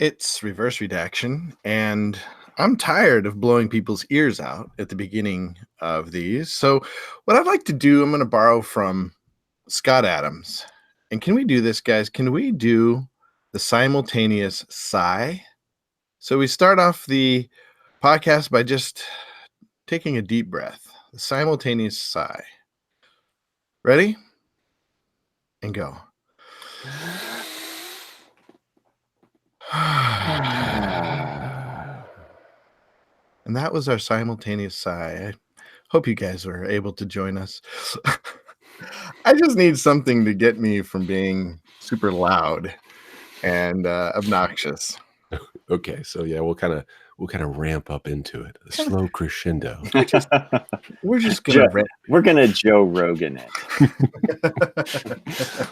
It's reverse redaction, and I'm tired of blowing people's ears out at the beginning of these. So, what I'd like to do, I'm going to borrow from Scott Adams. And can we do this, guys? Can we do the simultaneous sigh? So, we start off the podcast by just taking a deep breath, the simultaneous sigh. Ready? And go. And that was our simultaneous sigh. I hope you guys were able to join us. I just need something to get me from being super loud and obnoxious. Okay, so yeah, we'll kind of ramp up into it, a slow crescendo. We're just gonna we're gonna Joe Rogan it.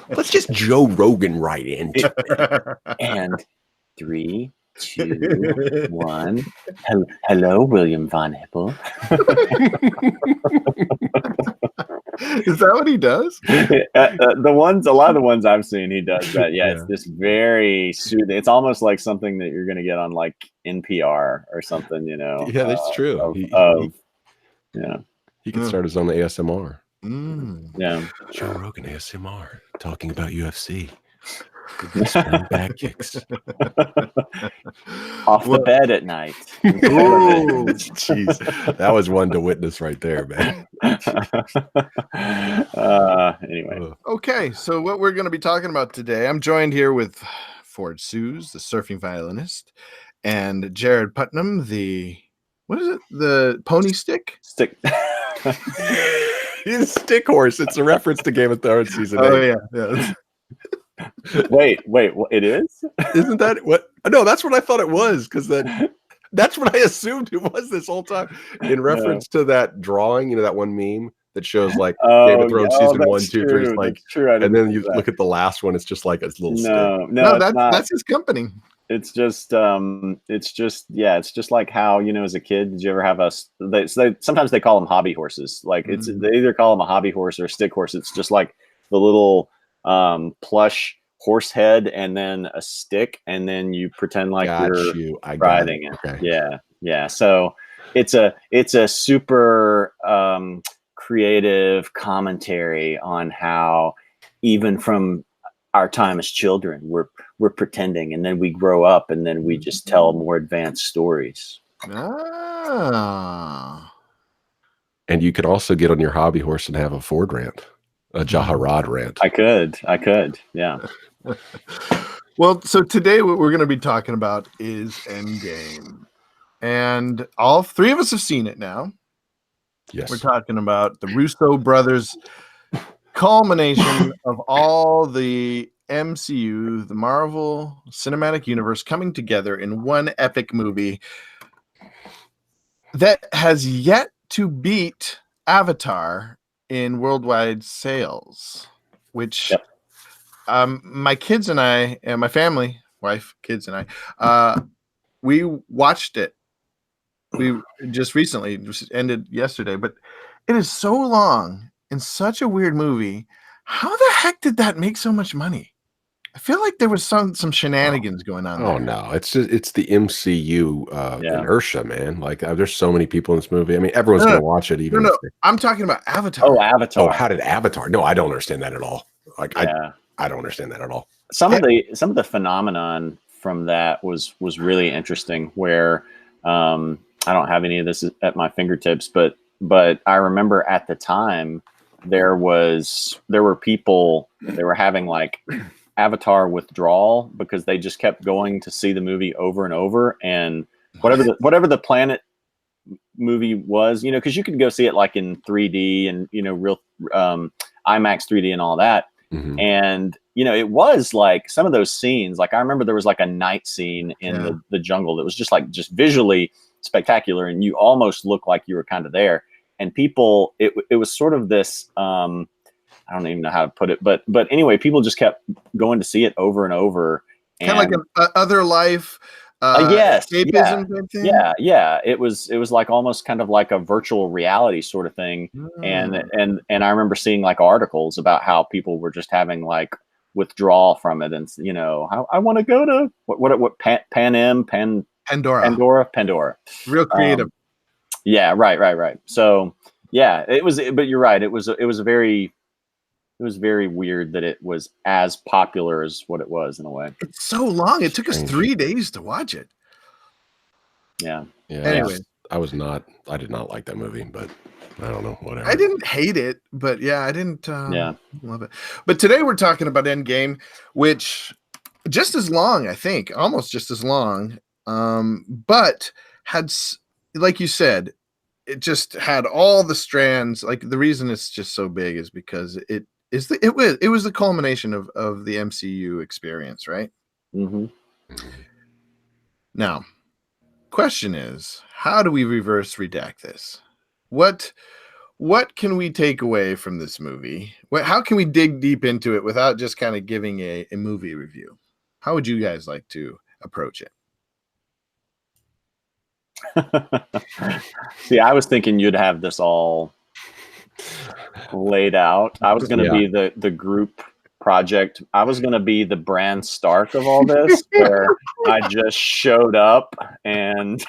Let's just Joe Rogan right into it. And 3, 2, 1. Hello, William Von Hippel. Is that what he does? A lot of the ones I've seen, he does that. Yeah, it's this very soothing. It's almost like something that you're going to get on like NPR or something, you know. Yeah, that's true. He can start his own ASMR. Yeah, Joe Rogan ASMR talking about UFC. Back kicks off the bed at night. Oh, jeez, that was one to witness right there, man. Anyway, okay, so what we're going to be talking about today, I'm joined here with Ford Suze, the surfing violinist, and Jared Putnam, the pony stick? He's a stick horse. It's a reference to Game of Thrones season 8. Oh yeah. wait, it is? Isn't that what? No, that's what I thought it was, because that's what I assumed it was this whole time, in reference to that drawing, you know, that one meme that shows like Game of Thrones season 1, 2, 3, it's like, and then you look at the last one, it's just like a little stick. No, that's his company. It's just like how, you know, as a kid, did you ever have sometimes they call them hobby horses. Like they either call them a hobby horse or a stick horse. It's just like the little plush horse head and then a stick, and then you pretend like you're riding it. Okay. Yeah. So it's a super creative commentary on how even from our time as children, we're pretending, and then we grow up, and then we just tell more advanced stories. And you could also get on your hobby horse and have a Ford rant. A Jaharad rant. I could. Yeah. Well, so today what we're going to be talking about is EndGame. And all three of us have seen it now. Yes. We're talking about the Russo brothers' culmination of all the MCU, the Marvel Cinematic Universe, coming together in one epic movie that has yet to beat Avatar in worldwide sales, which my kids and I, and my family, wife, kids and I, we watched it. We just recently, just ended yesterday, but it is so long and such a weird movie. How the heck did that make so much money? I feel like there was some shenanigans going on. Oh no, it's the MCU inertia, man. Like there's so many people in this movie. I mean, everyone's gonna watch it. Even I'm talking about Avatar. Oh, Avatar. Oh, how did Avatar? No, I don't understand that at all. Like I don't understand that at all. Some of the phenomenon from that was really interesting. Where I don't have any of this at my fingertips, but I remember at the time there were people that were having like Avatar withdrawal because they just kept going to see the movie over and over, and whatever the planet movie was, you know, because you could go see it like in 3D and, you know, real IMAX 3D and all that. Mm-hmm. And, you know, it was like some of those scenes, like I remember there was like a night scene in the jungle that was just visually spectacular, and you almost looked like you were kind of there. And people, it was sort of this, I don't even know how to put it, but anyway, people just kept going to see it over and over. Kind of like an other life. Yes. Escapism thing? Yeah. It was like almost kind of like a virtual reality sort of thing. And I remember seeing like articles about how people were just having like withdraw from it, and I want to go to what Pandora. Real creative. Yeah, right. So yeah, it was, but you're right. It was very weird that it was as popular as what it was in a way. It's so long. It took us 3 days to watch it. Yeah. Anyway, I did not like that movie, but I don't know, whatever. I didn't hate it, but yeah, I didn't love it. But today we're talking about EndGame, which just as long, I think, almost just as long, but had, like you said, it just had all the strands. Like the reason it's just so big is because it was the culmination of the MCU experience, right? Mm-hmm. Now, question is, how do we reverse redact this? What can we take away from this movie? How can we dig deep into it without just kind of giving a movie review? How would you guys like to approach it? See, I was thinking you'd have this all laid out. I was going to be the group project. I was going to be the Bran Stark of all this, where I just showed up and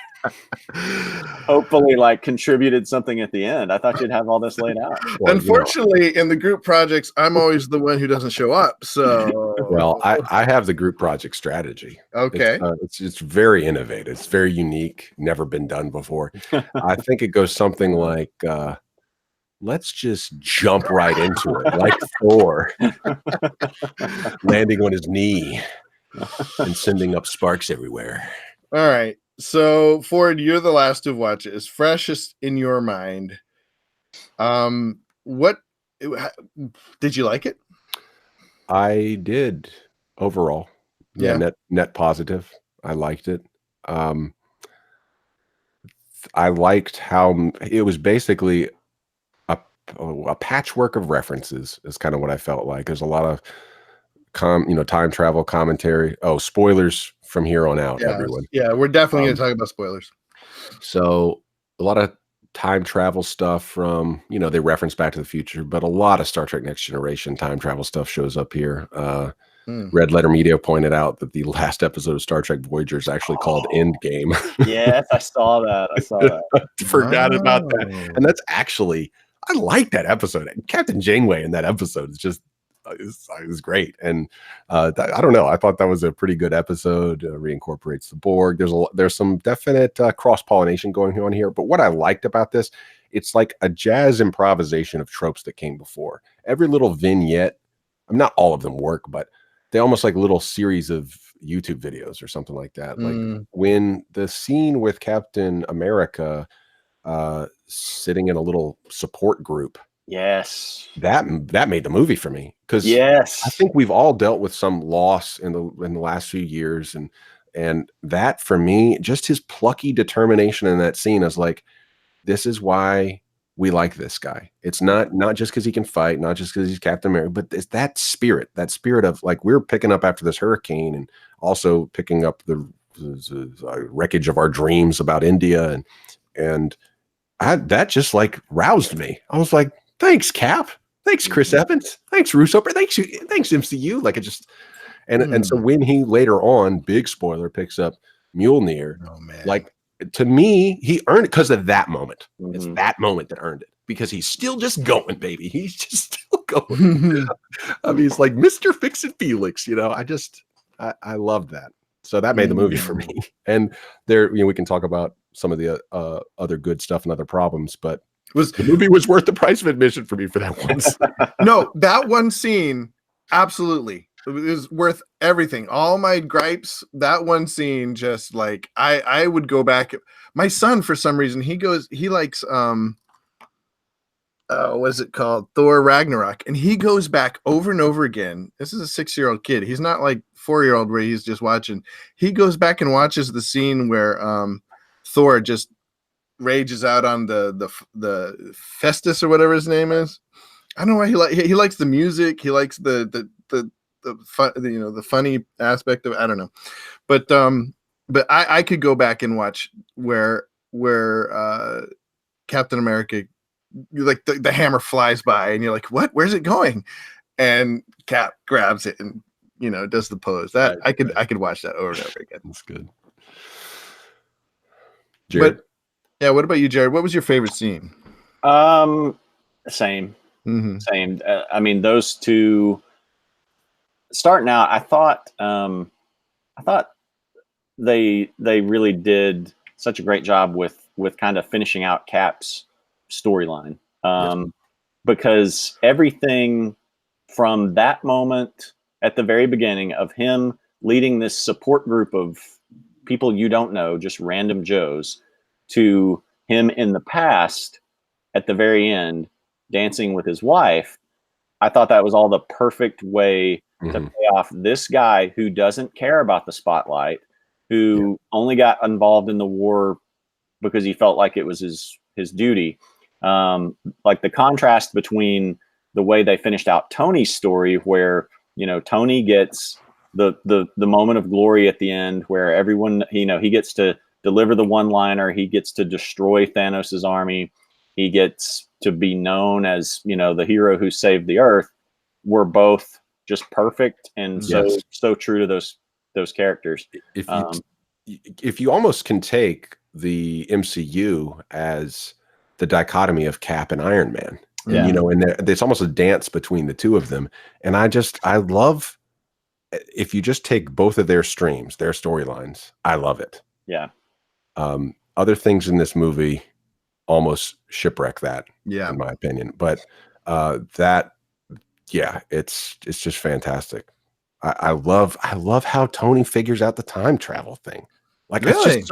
hopefully like contributed something at the end. I thought you'd have all this laid out. Well, unfortunately, in the group projects, I'm always the one who doesn't show up. So, well, I have the group project strategy. Okay, it's very innovative. It's very unique. Never been done before. I think it goes something like, let's just jump right into it, like Thor, landing on his knee and sending up sparks everywhere. All right. So, Ford, you're the last to watch it. It's freshest in your mind. What did you like it? I did overall. Yeah. Net positive. I liked it. I liked how it was basically a patchwork of references is kind of what I felt like. There's a lot of time travel commentary. Oh, spoilers from here on out, everyone. Yeah, we're definitely going to talk about spoilers. So a lot of time travel stuff from, they reference Back to the Future, but a lot of Star Trek Next Generation time travel stuff shows up here. Red Letter Media pointed out that the last episode of Star Trek Voyager is actually called Endgame. Yes, I saw that. Forgot about that. And that's actually, I like that episode. Captain Janeway in that episode is just, it was great. And I don't know. I thought that was a pretty good episode. Reincorporates the Borg. There's some definite cross-pollination going on here. But what I liked about this, it's like a jazz improvisation of tropes that came before. Every little vignette, not all of them work, but they almost like little series of YouTube videos or something like that. Like when the scene with Captain America sitting in a little support group. Yes, that made the movie for me, because I think we've all dealt with some loss in the last few years, and that for me, just his plucky determination in that scene is like, this is why we like this guy. It's not just because he can fight, not just because he's Captain America, but it's that spirit of like, we're picking up after this hurricane, and also picking up the wreckage of our dreams about India, and that just like roused me. I was like, thanks, Cap. Thanks, Chris Evans. Thanks, Russo. Thanks, MCU. Like, it just, and so when he later on, big spoiler, picks up Mjolnir, like, to me, he earned it because of that moment. It's that moment that earned it, because he's still just going, baby. He's just still going. I mean, he's like Mr. Fix-It Felix, I loved that. So that made the movie for me. And there, we can talk about some of the other good stuff and other problems, but the movie was worth the price of admission for me for that one scene. No, that one scene, absolutely. It was worth everything. All my gripes, that one scene, just like, I would go back. My son, for some reason, he likes what's it called? Thor Ragnarok. And he goes back over and over again. This is a 6-year-old kid. He's not like 4-year-old where he's just watching. He goes back and watches the scene where Thor just rages out on the Festus or whatever his name is. I don't know why he likes the music. He likes the fun, the funny aspect of it. I don't know, but I could go back and watch where Captain America, like the hammer flies by and you're like, what? Where's it going? and Cap grabs it and does the pose. That I could watch that over and over again. That's good. Jared? But yeah, what about you, Jared? What was your favorite scene? Same. I mean, those two starting out, I thought they really did such a great job with kind of finishing out Cap's storyline. Because everything from that moment at the very beginning of him leading this support group of people you don't know, just random Joes, to him in the past at the very end dancing with his wife, I thought that was all the perfect way to pay off this guy who doesn't care about the spotlight, who only got involved in the war because he felt like it was his duty. Like the contrast between the way they finished out Tony's story, where Tony gets the moment of glory at the end, where everyone he gets to deliver the one-liner, he gets to destroy Thanos's army, he gets to be known as the hero who saved the Earth. Were both just perfect and so true to those characters. If you almost can take the MCU as the dichotomy of Cap and Iron Man, and and there's almost a dance between the two of them. And I love if you just take both of their streams, their storylines. I love it. Yeah. Other things in this movie almost shipwreck that, in my opinion. But it's just fantastic. I love how Tony figures out the time travel thing. Like, really?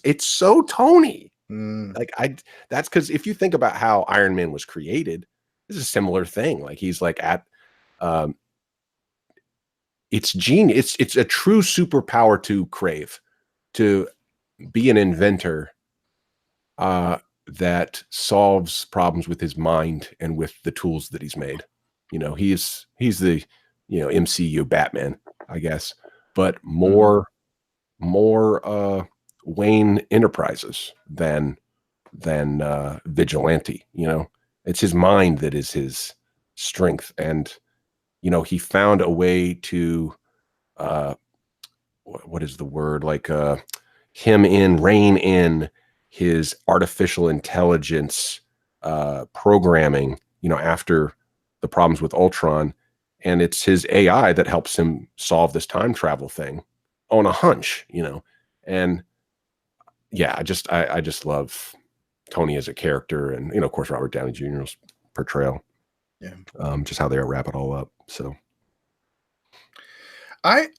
It's so Tony. That's because if you think about how Iron Man was created, it's a similar thing. Like he's like it's genius. It's a true superpower to crave, to be an inventor that solves problems with his mind and with the tools that he's made. He's the MCU Batman, I guess, but more Wayne Enterprises than Vigilante. It's his mind that is his strength, and he found a way to what is the word, like rein in his artificial intelligence programming, after the problems with Ultron. And it's his AI that helps him solve this time travel thing on a hunch, and I just love Tony as a character, and of course Robert Downey Jr.'s portrayal. Just how they wrap it all up. So I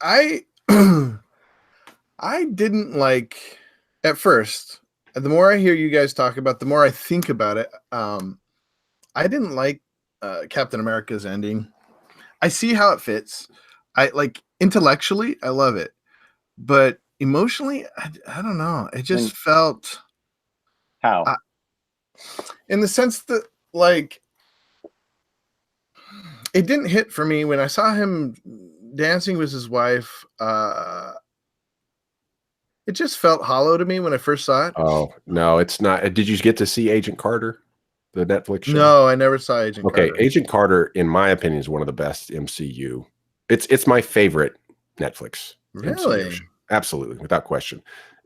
didn't like at first. The more I hear you guys talk about, the more I think about it. I didn't like Captain America's ending. I see how it fits. I like intellectually, I love it, but emotionally, I don't know. It just felt how, in the sense that like it didn't hit for me when I saw him dancing with his wife. It just felt hollow to me when I first saw it. Oh no, it's not. Did you get to see Agent Carter, the Netflix show? No, I never saw Agent Carter. Okay, Agent Carter, in my opinion, is one of the best MCU. It's my favorite Netflix. Really? MCU show. Absolutely, without question.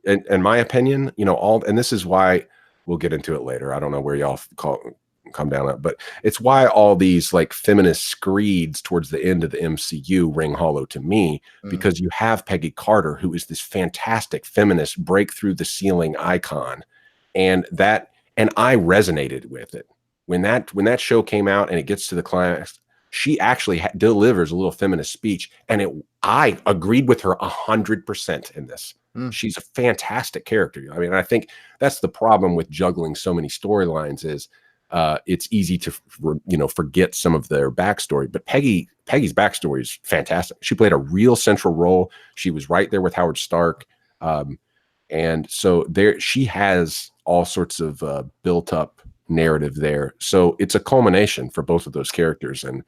In my opinion, and this is why we'll get into it later. I don't know where y'all come down at, but it's why all these like feminist screeds towards the end of the MCU ring hollow to me, because you have Peggy Carter, who is this fantastic feminist break through the ceiling icon, and I resonated with it when that show came out and it gets to the climax. She actually delivers a little feminist speech, and I agreed with her 100% in this. She's a fantastic character. I mean, I think that's the problem with juggling so many storylines is it's easy to forget some of their backstory. But Peggy's backstory is fantastic. She played a real central role. She was right there with Howard Stark, and so she has all sorts of built up narrative there. So it's a culmination for both of those characters, and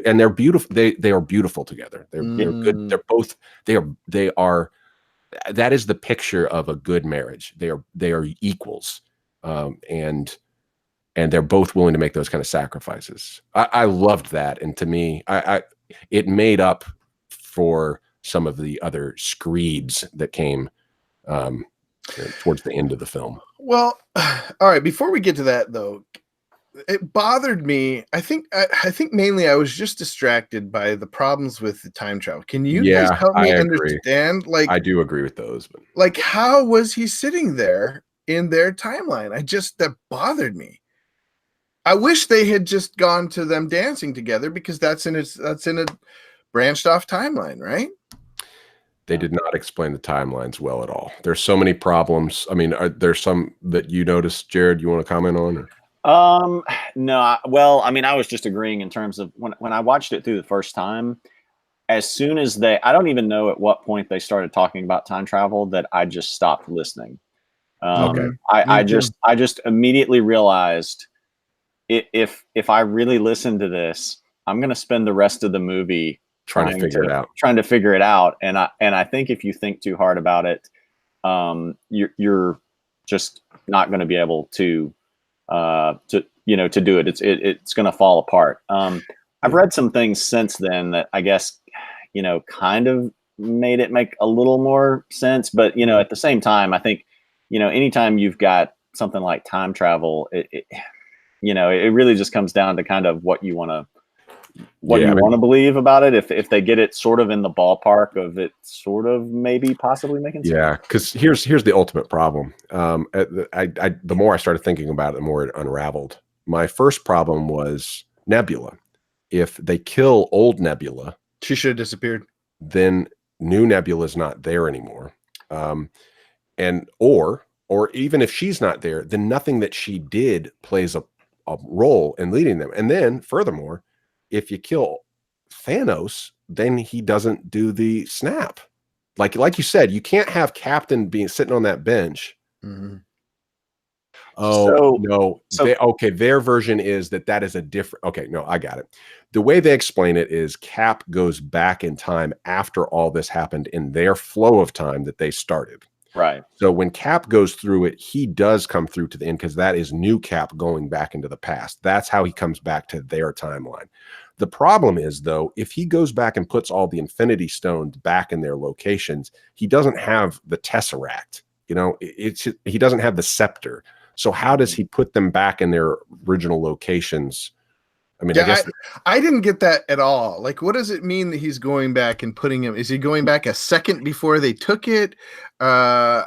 and they're beautiful. They are beautiful together. They're good. They're both. They are. That is the picture of a good marriage. They are equals, and and they're both willing to make those kind of sacrifices. I loved that, and to me, it made up for some of the other screeds that came towards the end of the film. Well, all right. Before we get to that, though, it bothered me. I think mainly I was just distracted by the problems with the time travel. Can you guys help me understand? Like, I do agree with those, but like, how was he sitting there in their timeline? That bothered me. I wish they had just gone to them dancing together, because that's in a branched off timeline, right? They did not explain the timelines well at all. There's so many problems. I mean, are there some that you noticed, Jared, you want to comment on? Or? No. Well, I mean, I was just agreeing in terms of when I watched it through the first time, as soon as I don't even know at what point they started talking about time travel, that I just stopped listening. Okay. I just immediately realized if I really listen to this, I'm going to spend the rest of the movie trying to figure it out. And I think if you think too hard about it, you're just not going to be able to do it. It's going to fall apart. I've read some things since then that I guess, kind of made it make a little more sense, but at the same time, I think, anytime you've got something like time travel, it really just comes down to kind of what you want to believe about it. If they get it sort of in the ballpark of it sort of maybe possibly making sense. Yeah, because here's the ultimate problem. The more I started thinking about it, the more it unraveled. My first problem was Nebula. If they kill old Nebula, she should have disappeared. Then new Nebula is not there anymore. Or even if she's not there, then nothing that she did plays a role in leading them. And then furthermore, if you kill Thanos, then he doesn't do the snap. Like you said, you can't have Captain being sitting on that bench. Mm-hmm. Oh, no. Their version is that is a different. Okay, no, I got it. The way they explain it is Cap goes back in time after all this happened in their flow of time that they started. Right. So when Cap goes through it, he does come through to the end because that is new Cap going back into the past. That's how he comes back to their timeline. The problem is, though, if he goes back and puts all the Infinity Stones back in their locations, he doesn't have the Tesseract. He doesn't have the scepter. So how does he put them back in their original locations? I mean, yeah, I didn't get that at all. Like, what does it mean that he's going back and putting him? Is he going back a second before they took it? I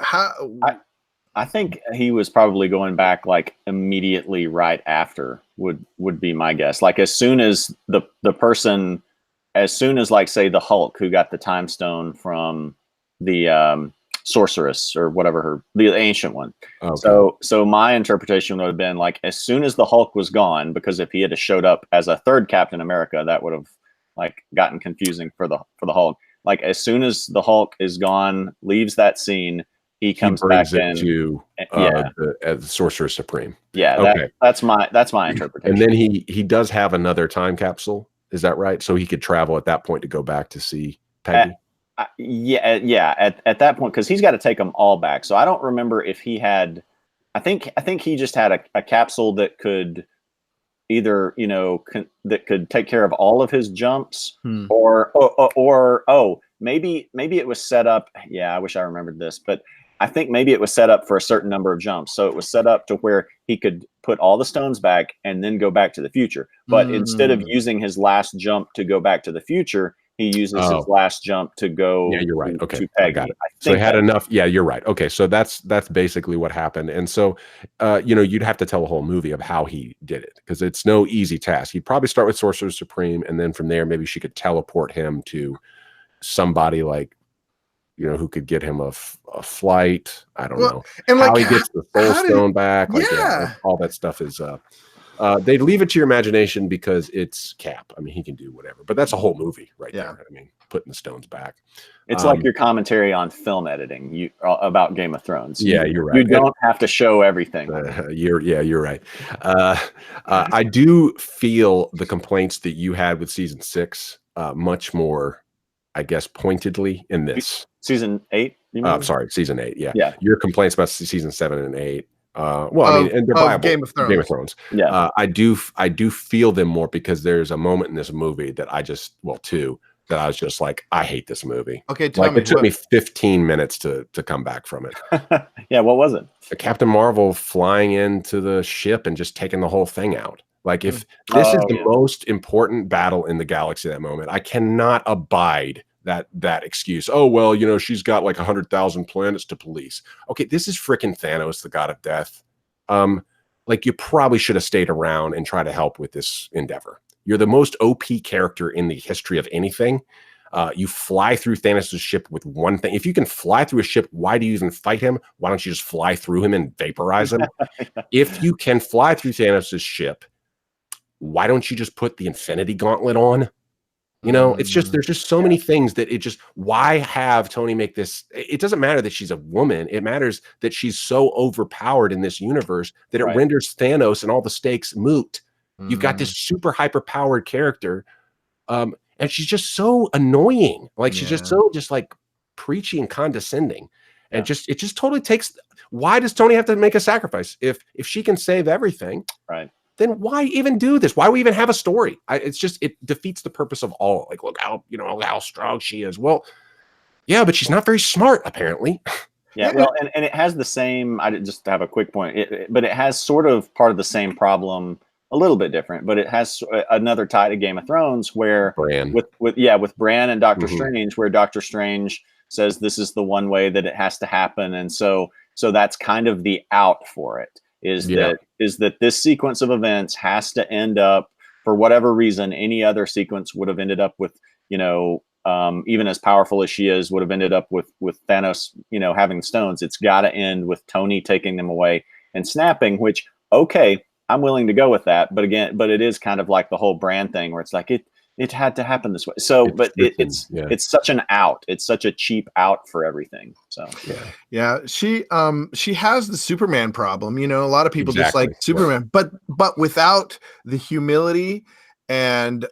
think he was probably going back like immediately right after would be my guess. Like as soon as like say the Hulk who got the time stone from the sorceress or whatever the ancient one. Okay. So my interpretation would have been like as soon as the Hulk was gone, because if he had showed up as a third Captain America, that would have like gotten confusing for the Hulk. Like as soon as the Hulk is gone, leaves that scene, he comes back in to the Sorcerer Supreme. Yeah, okay. That's my interpretation. And then he does have another time capsule. Is that right? So he could travel at that point to go back to see Peggy. At that point, because he's got to take them all back. So I don't remember if he had. I think he just had a capsule that could either that could take care of all of his jumps, or maybe it was set up. Yeah, I wish I remembered this, but I think maybe it was set up for a certain number of jumps. So it was set up to where he could put all the stones back and then go back to the future. But instead of using his last jump to go back to the future, he uses his last jump to go. Yeah, you're right. Okay, I got it. So he had enough. Yeah, you're right. Okay, so that's basically what happened. And so, you'd have to tell a whole movie of how he did it because it's no easy task. He'd probably start with Sorcerer Supreme, and then from there, maybe she could teleport him to somebody like, who could get him a flight. I don't know. And how he gets the Soul Stone back. All that stuff is. They leave it to your imagination because it's Cap. I mean, he can do whatever, but that's a whole movie right there. I mean, putting the stones back. It's like your commentary on film editing about Game of Thrones. Yeah, you're right. You don't have to show everything. You're right. I do feel the complaints that you had with season 6 much more, I guess, pointedly in this. Season 8? Sorry, season 8. Yeah. Your complaints about season 7 and 8. Well, I mean, and they're viable. Game of Thrones. Game of Thrones. Yeah. I do feel them more because there's a moment in this movie that two that I was just like, I hate this movie. Okay, tell me. It took me 15 minutes to come back from it. Yeah, what was it? Captain Marvel flying into the ship and just taking the whole thing out. Like, if this is the most important battle in the galaxy at that moment, I cannot abide that excuse. Oh, well, you know, she's got like 100,000 planets to police. Okay, this is freaking Thanos, the god of death. Like, you probably should have stayed around and tried to help with this endeavor. You're the most OP character in the history of anything. You fly through Thanos' ship with one thing. If you can fly through a ship, why do you even fight him? Why don't you just fly through him and vaporize him? If you can fly through Thanos' ship, why don't you just put the Infinity Gauntlet on? You know, it's just, there's just so many things that why have Tony make this? It doesn't matter that she's a woman. It matters that she's so overpowered in this universe that it renders Thanos and all the stakes moot. You've got this super hyper powered character. And she's just so annoying. Like, she's just so like preachy and condescending. And it just totally takes, why does Tony have to make a sacrifice? If she can save everything, then why even do this? Why we even have a story? It defeats the purpose of all. Like, look how strong she is. Well, yeah, but she's not very smart, apparently. Yeah, well, and it has the same, I just have a quick point, but it has sort of part of the same problem, a little bit different, but it has another tie to Game of Thrones where with Bran and Doctor Strange, where Doctor Strange says this is the one way that it has to happen. And so that's kind of the out for it. Is that this sequence of events has to end up, for whatever reason, any other sequence would have ended up with, even as powerful as she is, would have ended up with Thanos, having stones. It's got to end with Tony taking them away and snapping, which, okay, I'm willing to go with that. But it is kind of like the whole Bran thing where it's like, it had to happen this way. So, it's such an out. It's such a cheap out for everything. So she has the Superman problem. A lot of people dislike Superman, but without the humility and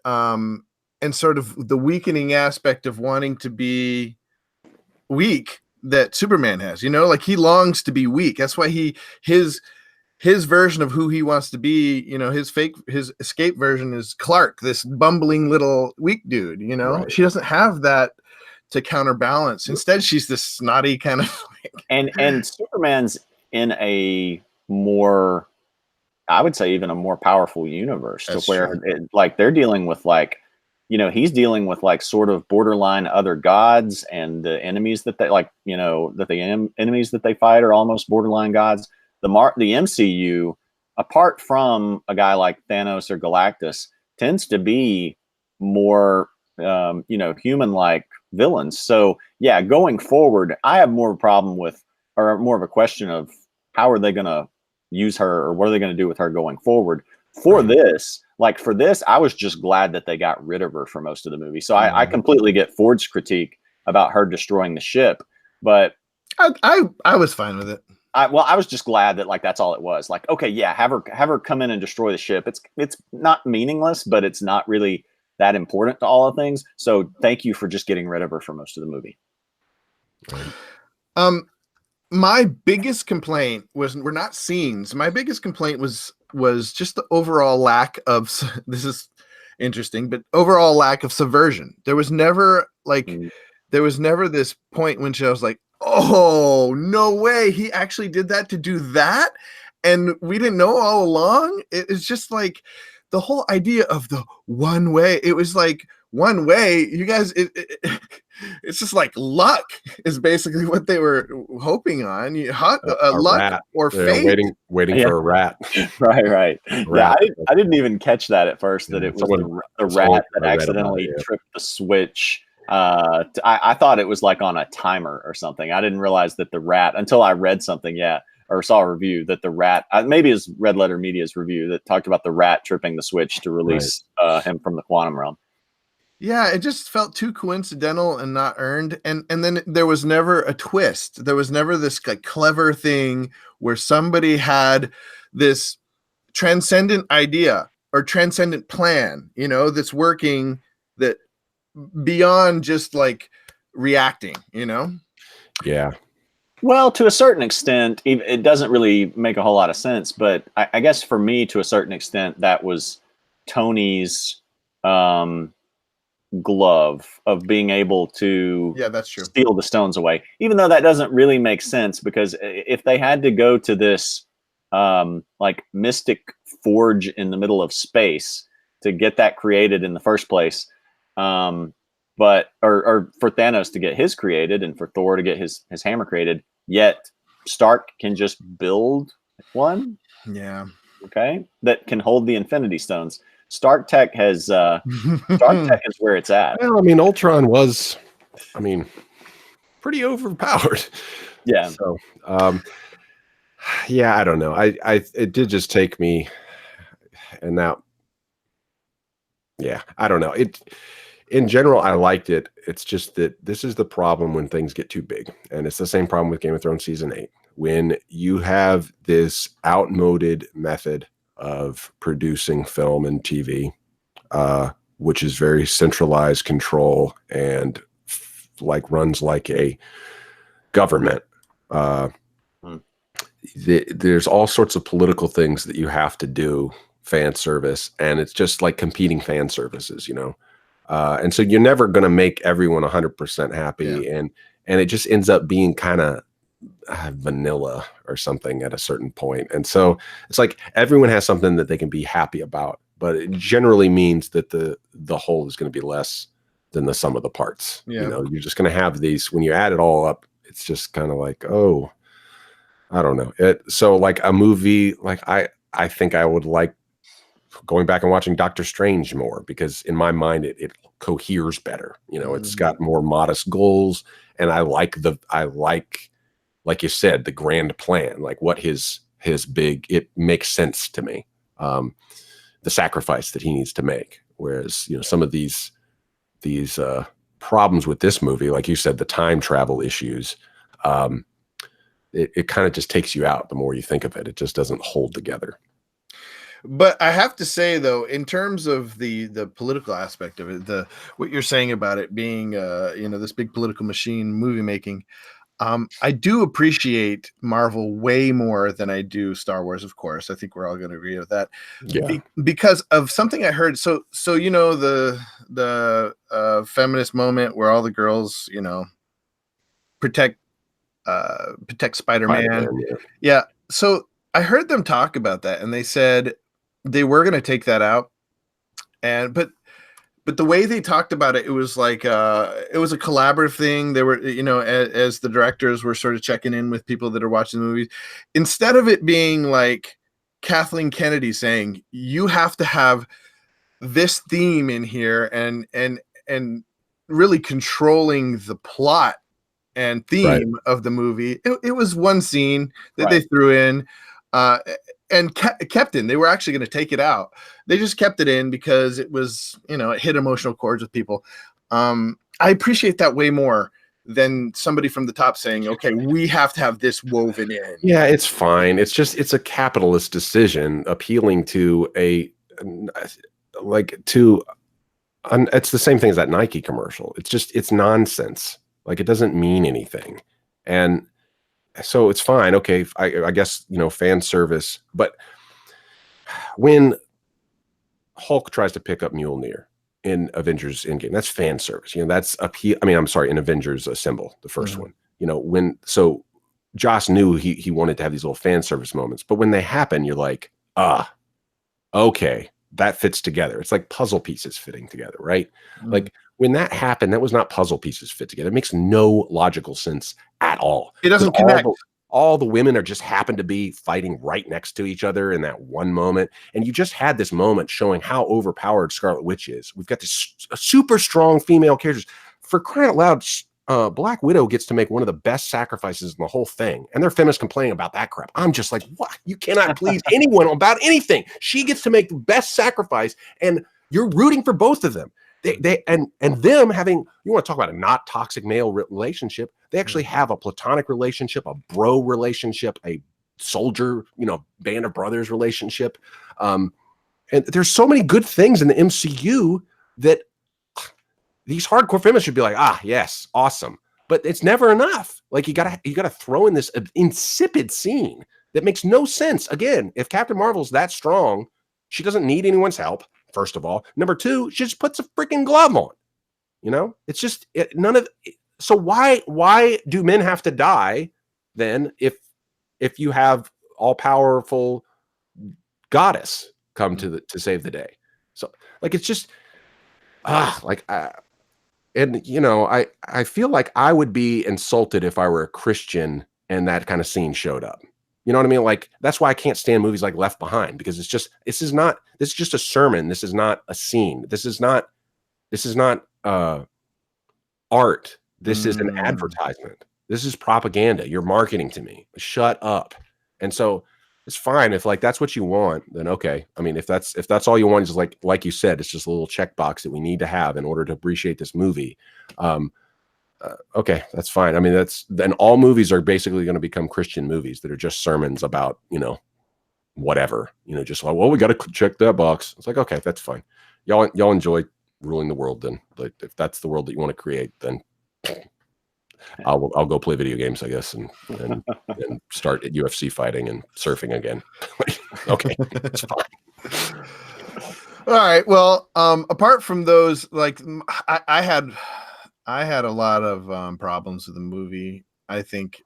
sort of the weakening aspect of wanting to be weak that Superman has. Like, he longs to be weak. That's why his version of who he wants to be, his escape version is Clark, this bumbling little weak dude, She doesn't have that to counterbalance. Instead, she's this snotty kind of and Superman's in a more, I would say, even a more powerful universe. That's to where they're dealing with he's dealing with sort of borderline other gods, and the enemies that they enemies that they fight are almost borderline gods. The MCU, apart from a guy like Thanos or Galactus, tends to be more, human-like villains. So, yeah, going forward, I have more of a problem with, or more of a question of, how are they going to use her, or what are they going to do with her going forward? For this, I was just glad that they got rid of her for most of the movie. So I completely get Ford's critique about her destroying the ship, but I was fine with it. I was just glad that that's all it was. Okay, yeah, have her come in and destroy the ship. It's not meaningless, but it's not really that important to all of things. So thank you for just getting rid of her for most of the movie. My biggest complaint were not scenes. My biggest complaint was just the overall lack of, this is interesting, but overall lack of subversion. There was never this point when I was like, oh, no way, he actually did that to do that, and we didn't know all along. It's just like the whole idea of the one way. It was like, one way, you guys, it's just like luck is basically what they were hoping on. Luck rat. Or fate. Waiting for a rat. Right. Yeah, I didn't even catch that at first, that it was the rat that accidentally tripped the switch. I thought it was on a timer or something. I didn't realize that the rat, until I read something, or saw a review, that the rat, maybe it was Red Letter Media's review, that talked about the rat tripping the switch to release him from the quantum realm. Yeah, it just felt too coincidental and not earned. And then there was never a twist. There was never this clever thing where somebody had this transcendent idea or transcendent plan, that's working, that beyond just reacting, Yeah. Well, to a certain extent, it doesn't really make a whole lot of sense. But I guess for me, to a certain extent, that was Tony's glove of being able to that's true. steal the stones away. Even though that doesn't really make sense, because if they had to go to this like mystic forge in the middle of space to get that created in the first place, but or for Thanos to get his created and for Thor to get his hammer created, yet Stark can just build one, okay, that can hold the Infinity Stones. Stark Tech has Stark Tech is where it's at. Well, I mean, Ultron was, I mean, pretty overpowered. Yeah. So, yeah, I don't know. It did just take me, and now, yeah, I don't know. In general, I liked it. It's just that this is the problem when things get too big, and it's the same problem with Game of Thrones season 8. When you have this outmoded method of producing film and TV, which is very centralized control and like runs like a government. There's all sorts of political things that you have to do, fan service, and it's just like competing fan services, you know. And so you're never going to make everyone 100% happy, and it just ends up being kind of vanilla or something at a certain point. And so it's like everyone has something that they can be happy about, but it generally means that the whole is going to be less than the sum of the parts. You know, you're just going to have these, when you add it all up, it's just kind of like, oh, I don't know. So like a movie, like I think I would like going back and watching Doctor Strange more, because in my mind it coheres better. You know, it's got more modest goals, and I like like you said, the grand plan, like what his big, it makes sense to me. The sacrifice that he needs to make. Whereas, you know, some of these problems with this movie, like you said, the time travel issues, it kind of just takes you out the more you think of it. It just doesn't hold together. But I have to say, though, in terms of the political aspect of it, what you're saying about it being, you know, this big political machine movie making, I do appreciate Marvel way more than I do Star Wars. Of course, I think we're all going to agree with that. Yeah. Because of something I heard. So you know, the feminist moment where all the girls, you know, protect Spider-Man. Yeah. So I heard them talk about that, and they said they were going to take that out, but the way they talked about it, it was like it was a collaborative thing. They were, you know, as the directors were sort of checking in with people that are watching the movies, instead of it being like Kathleen Kennedy saying, you have to have this theme in here and really controlling the plot and theme of the movie. It was one scene that they threw in and kept in. They were actually going to take it out. They just kept it in because it was, you know, it hit emotional chords with people. I appreciate that way more than somebody from the top saying, okay, we have to have this woven in. Yeah, it's fine. It's just, it's a capitalist decision appealing to it's the same thing as that Nike commercial. It's just, it's nonsense. Like, it doesn't mean anything. And so it's fine. Okay. I guess, you know, fan service, but when Hulk tries to pick up Mjolnir in Avengers Endgame, that's fan service. You know, that's in Avengers Assemble, the first one, you know, so Joss knew he wanted to have these little fan service moments, but when they happen, you're like, okay, that fits together. It's like puzzle pieces fitting together, right? Like, when that happened, that was not puzzle pieces fit together. It makes no logical sense at all. It doesn't connect. All the women are just happen to be fighting right next to each other in that one moment. And you just had this moment showing how overpowered Scarlet Witch is. We've got this super strong female characters. For crying out loud, Black Widow gets to make one of the best sacrifices in the whole thing. And they're feminists complaining about that crap. I'm just like, what? You cannot please anyone about anything. She gets to make the best sacrifice, and you're rooting for both of them. And them having, you want to talk about a not toxic male relationship, they actually have a platonic relationship, a bro relationship, a soldier, you know, band of brothers relationship. And there's so many good things in the MCU that these hardcore feminists should be like, yes, awesome. but it's never enough. Like you gotta throw in this insipid scene that makes no sense. Again, if Captain Marvel's that strong, she doesn't need anyone's help. First of all, number two, she just puts a freaking glove on. You know, it's just none of. So why do men have to die then if you have all powerful goddess come to save the day? So like it's just and you know, I feel like I would be insulted if I were a Christian and that kind of scene showed up. You know what I mean? Like that's why I can't stand movies like Left Behind, because this is just a sermon. This is not a scene. This is not art. This is an advertisement. This is propaganda. You're marketing to me. Shut up. And so it's fine if like that's what you want, then okay. I mean, if that's all you want is like you said, it's just a little checkbox that we need to have in order to appreciate this movie. Okay, that's fine. I mean, then all movies are basically going to become Christian movies that are just sermons about, you know, whatever, you know, just like, well, we got to check that box. It's like, okay, that's fine. Y'all enjoy ruling the world then. Like if that's the world that you want to create, then I'll go play video games, I guess, and start at UFC fighting and surfing again. Okay, it's fine. All right. Well, apart from those, like I had a lot of problems with the movie. I think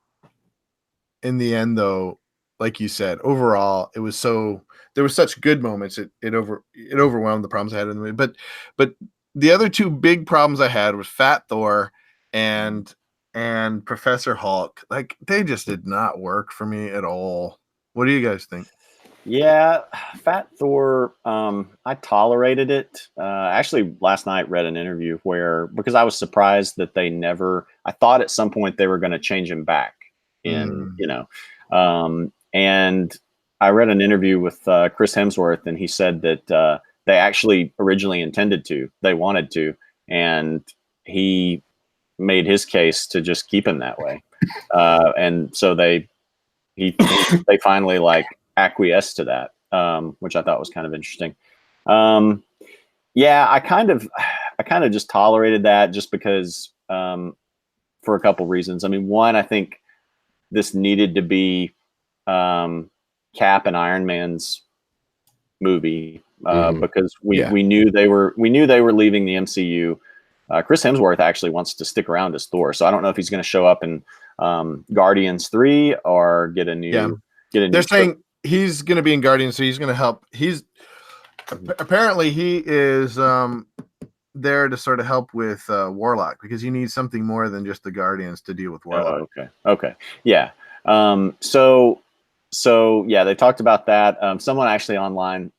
in the end, though, like you said, overall, there were such good moments. It overwhelmed the problems I had in the movie. But the other two big problems I had was Fat Thor and Professor Hulk. Like they just did not work for me at all. What do you guys think? Yeah, Fat Thor, I tolerated it. Actually, last night read an interview because I was surprised that I thought at some point they were going to change him back in, you know, and I read an interview with Chris Hemsworth, and he said that they actually originally they wanted to, and he made his case to just keep him that way. And so they finally like acquiesced to that, which I thought was kind of interesting. Yeah, I kind of just tolerated that just because for a couple reasons. I mean, one, I think this needed to be Cap and Iron Man's movie because we knew they were leaving the MCU. Chris Hemsworth actually wants to stick around as Thor, so I don't know if he's going to show up in Guardians 3 or get a new. They're saying he's going to be in Guardians, so he's going to help. Apparently he is there to sort of help with Warlock, because you need something more than just the Guardians to deal with Warlock. Okay, yeah. So yeah, they talked about that. Someone actually online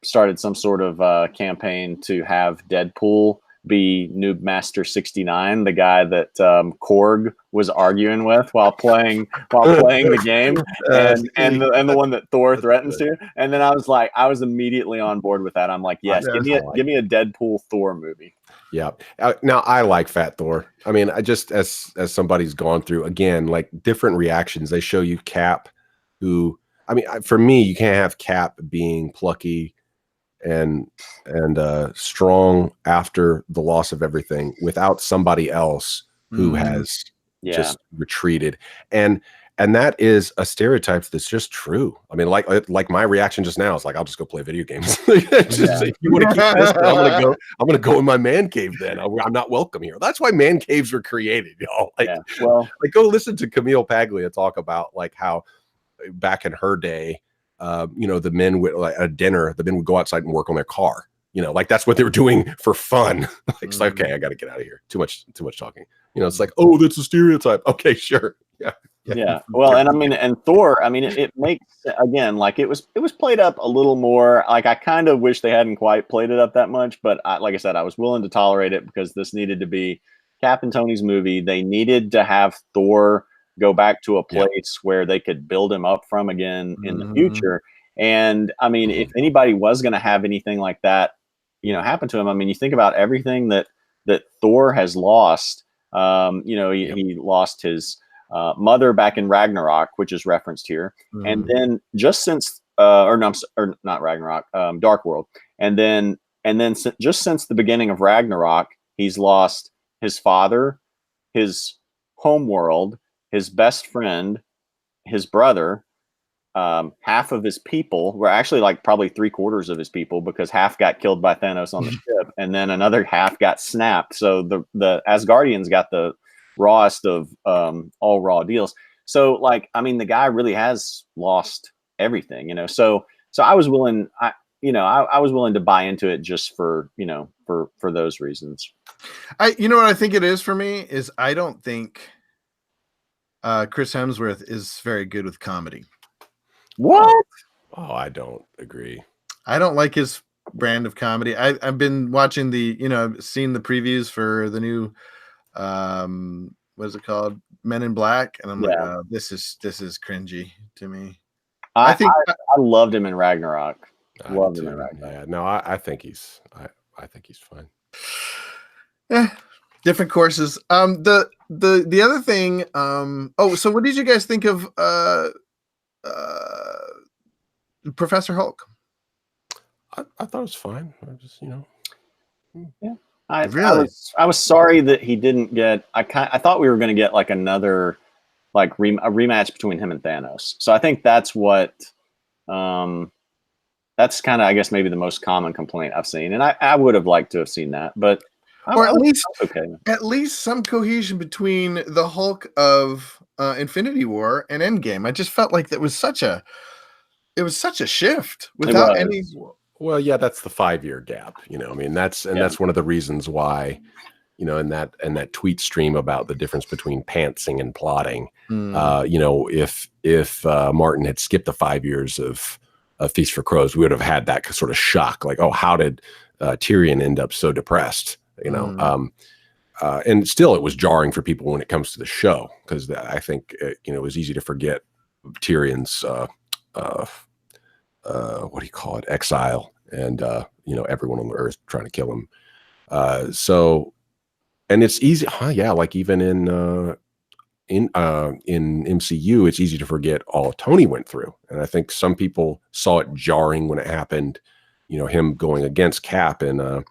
started some sort of campaign to have Deadpool be Noob Master 69, the guy that Korg was arguing with while playing the game, and the one that Thor threatens to. And then I was immediately on board with that. I'm like, yes, give me a Deadpool Thor movie. Yeah. Now I like Fat Thor. I mean, I just as somebody's gone through again, like different reactions. They show you Cap, who, I mean, for me, you can't have Cap being plucky and strong after the loss of everything without somebody else who has just retreated. And that is a stereotype that's just true. I mean, like my reaction just now is like, I'll just go play video games. If you want to keep this, I'm gonna go in my man cave then. I'm not welcome here. That's why man caves were created, y'all. Like go listen to Camille Paglia talk about like how back in her day, you know, the men would like at dinner, the men would go outside and work on their car. You know, like that's what they were doing for fun. Like, it's like, okay, I got to get out of here. Too much talking. You know, it's like, oh, that's a stereotype. Okay, sure. Yeah. Well, and I mean, and Thor, I mean, it makes, again, like it was played up a little more. Like I kind of wish they hadn't quite played it up that much, but like I said, I was willing to tolerate it because this needed to be Cap and Tony's movie. They needed to have Thor go back to a place where they could build him up from again in the future. And I mean, if anybody was going to have anything like that, you know, happen to him, I mean, you think about everything that Thor has lost. You know, he lost his mother back in Ragnarok, which is referenced here. And then just since, or not Ragnarok, Dark World. And then just since the beginning of Ragnarok, he's lost his father, his home world, his best friend, his brother, half of his people were actually like probably 3/4 of his people, because half got killed by Thanos on the ship, and then another half got snapped. So the Asgardians got the rawest of all raw deals. So like, I mean, the guy really has lost everything, you know. So I was willing, I was willing to buy into it just for, you know, for those reasons. You know what I think it is for me is I don't think Chris Hemsworth is very good with comedy. What? Oh, I don't agree. I don't like his brand of comedy. I've been watching I've seen the previews for the new what is it called? Men in Black, and I'm like, oh, this is cringy to me. I loved him in Ragnarok. Loved him in Ragnarok. Yeah, no, I think he's fine. Yeah, different courses. The other thing, so what did you guys think of Professor Hulk? I thought it was fine. I just, yeah. I was sorry that he didn't get. I thought we were going to get like another, like a rematch between him and Thanos. So I think that's what. That's kind of, I guess, maybe the most common complaint I've seen, and I would have liked to have seen that, but or at least some cohesion between the Hulk of Infinity War and Endgame. I just felt like it was such a shift without any. Well, yeah, that's the 5-year gap. I mean, that's one of the reasons why, in that tweet stream about the difference between pantsing and plotting. If Martin had skipped the 5 years of Feast for Crows, we would have had that sort of shock, like, oh, how did Tyrion end up so depressed? And still, it was jarring for people when it comes to the show, because I think it was easy to forget Tyrion's what do you call it, exile, and everyone on the earth trying to kill him. And it's easy, like even in MCU, it's easy to forget all Tony went through, and I think some people saw it jarring when it happened. Him going against Cap in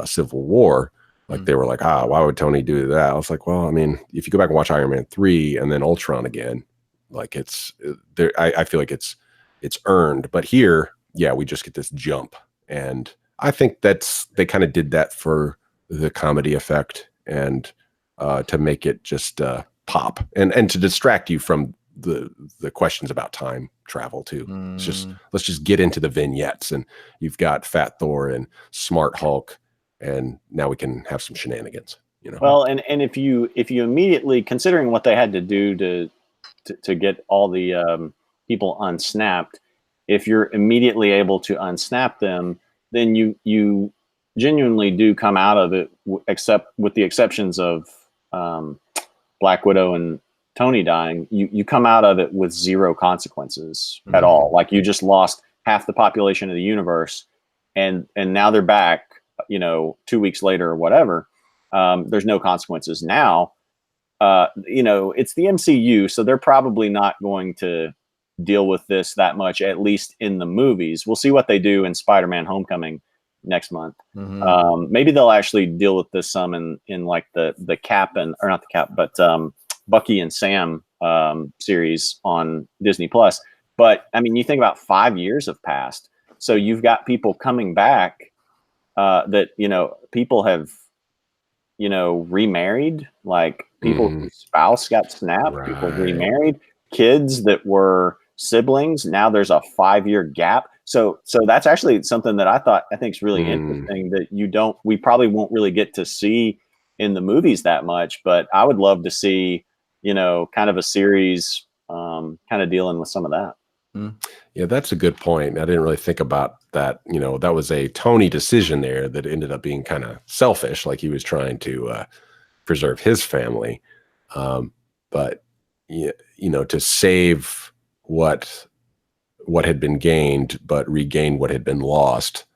Civil War, like they were like, why would Tony do that? I was like, well, I mean, if you go back and watch Iron Man 3 and then Ultron again, like it's there. I feel like it's earned, but here, we just get this jump, and I think they kind of did that for the comedy effect and to make it just pop and to distract you from the questions about time travel too. It's let's just get into the vignettes, and you've got Fat Thor and Smart Hulk, and now we can have some shenanigans. Well, and if you immediately, considering what they had to do to get all the people unsnapped, if you're immediately able to unsnap them, then you genuinely do come out of it, except with the exceptions of Black Widow and Tony dying, you come out of it with zero consequences at all. Like, you just lost half the population of the universe, and now they're back, 2 weeks later or whatever. There's no consequences now. It's the MCU, so they're probably not going to deal with this that much, at least in the movies. We'll see what they do in Spider-Man Homecoming next month. Maybe they'll actually deal with this some in like the Cap or not the Cap, but Bucky and Sam series on Disney Plus. But I mean, you think about 5 years have passed, so you've got people coming back that people have remarried, like people whose spouse got snapped, people remarried, kids that were siblings. Now there's a 5-year gap. So that's actually something that I think is really interesting, that we probably won't really get to see in the movies that much, but I would love to see, kind of a series kind of dealing with some of that. Yeah, that's a good point. I didn't really think about that. That was a Tony decision there that ended up being kind of selfish, like he was trying to preserve his family. But to save what had been gained, but regain what had been lost.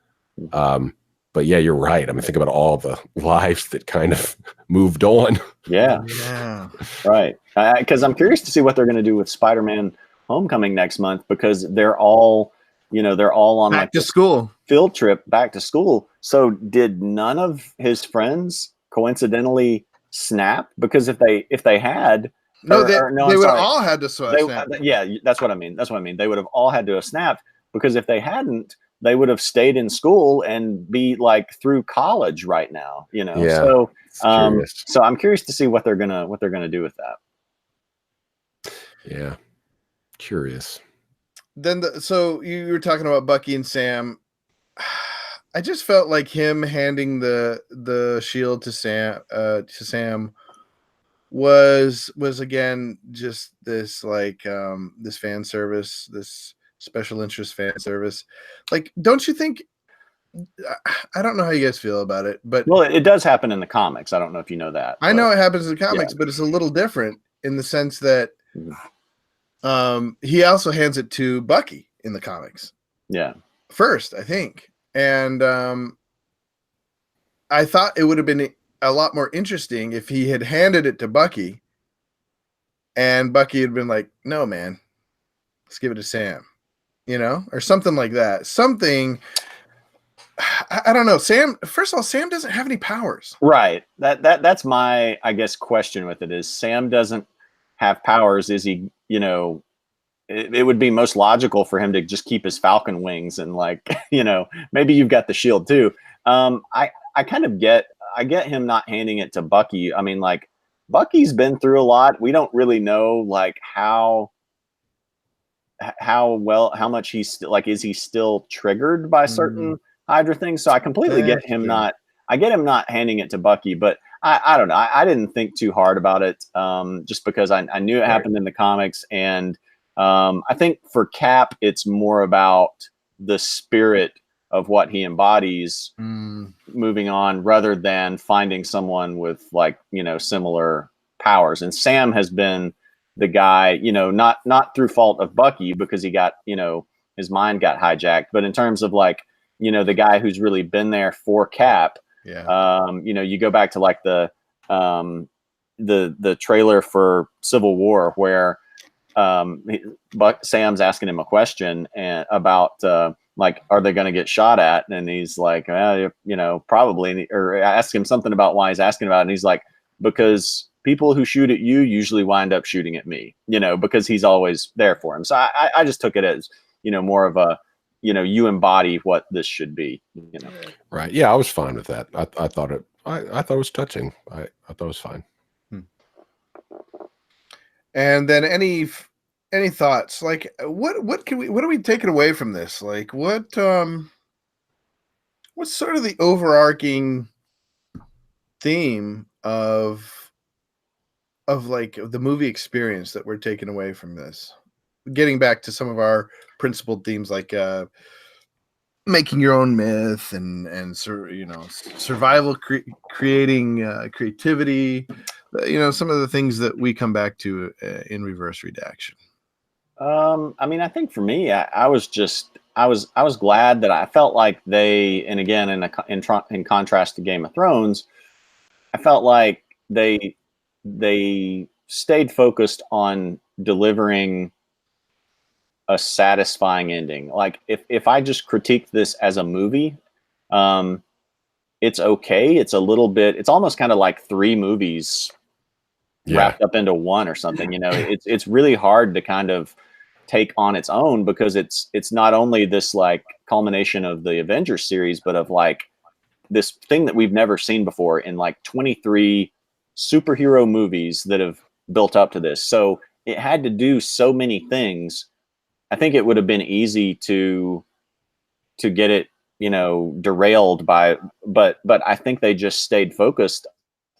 But yeah, you're right. I mean, think about all the lives that kind of moved on. Yeah. Right. Because I'm curious to see what they're going to do with Spider-Man Homecoming next month, because they're all on back to school field trip back to school. So did none of his friends coincidentally snap? Because if they had, no, they I'm would sorry. all had to snap. Yeah, that's what I mean. That's what I mean. They would have all had to have snapped, because if they hadn't, they would have stayed in school and be like through college right now, you know? Yeah, So, curious. so I'm curious to see what they're gonna do with that. Yeah, curious. Then so you were talking about Bucky and Sam. I just felt like him handing the shield to Sam was again just this like this fan service, this special interest fan service. Like, don't you think? I don't know how you guys feel about it, but Well, it does happen in the comics. I don't know if you know that. I know it happens in the comics, but it's a little different in the sense that he also hands it to Bucky in the comics. Yeah. First, I think. And I thought it would have been a lot more interesting if he had handed it to Bucky and Bucky had been like, no, man, let's give it to Sam, you know, or something like that. Something, I don't know. Sam, first of all, Sam doesn't have any powers. Right. That's my, I guess, question with it is Sam doesn't have powers. Is he, you know, it would be most logical for him to just keep his falcon wings and like, you know, maybe you've got the shield too. I kind of get him not handing it to Bucky. I mean, like Bucky's been through a lot. We don't really know like how much he's still like, is he still triggered by certain Hydra things? So I completely get him not handing it to Bucky, but I don't know. I didn't think too hard about it. Just because I knew it happened in the comics, and I think for Cap, it's more about the spirit of what he embodies moving on, rather than finding someone with like, you know, similar powers. And Sam has been the guy, you know, not through fault of Bucky, because he got, you know, his mind got hijacked, but in terms of like, you know, the guy who's really been there for Cap. Yeah. You know, you go back to like the trailer for Civil War where Sam's asking him a question about like, are they going to get shot at? And he's like, you know, probably, or ask him something about why he's asking about it. And he's like, because people who shoot at you usually wind up shooting at me, you know, because he's always there for him. So I just took it as, you know, more of a, you know, you embody what this should be, you know. Right. Yeah, I was fine with that. I thought it was touching. I thought it was fine. And then any thoughts? Like what are we taking away from this? Like what's sort of the overarching theme of like the movie experience that we're taking away from this? Getting back to some of our principled themes, like making your own myth and you know, survival, creating creativity, you know, some of the things that we come back to in Reverse Redaction. I mean, I think for me, I was glad that I felt like they, and again, in contrast to Game of Thrones, I felt like they stayed focused on delivering a satisfying ending. Like if I just critique this as a movie, it's okay. It's a little bit, it's almost kind of like 3 movies wrapped up into one or something, you know. It's really hard to kind of take on its own, because it's not only this like culmination of the Avengers series, but of like this thing that we've never seen before in like 23 superhero movies that have built up to this. So it had to do so many things. I think it would have been easy to get it, you know, derailed by, but I think they just stayed focused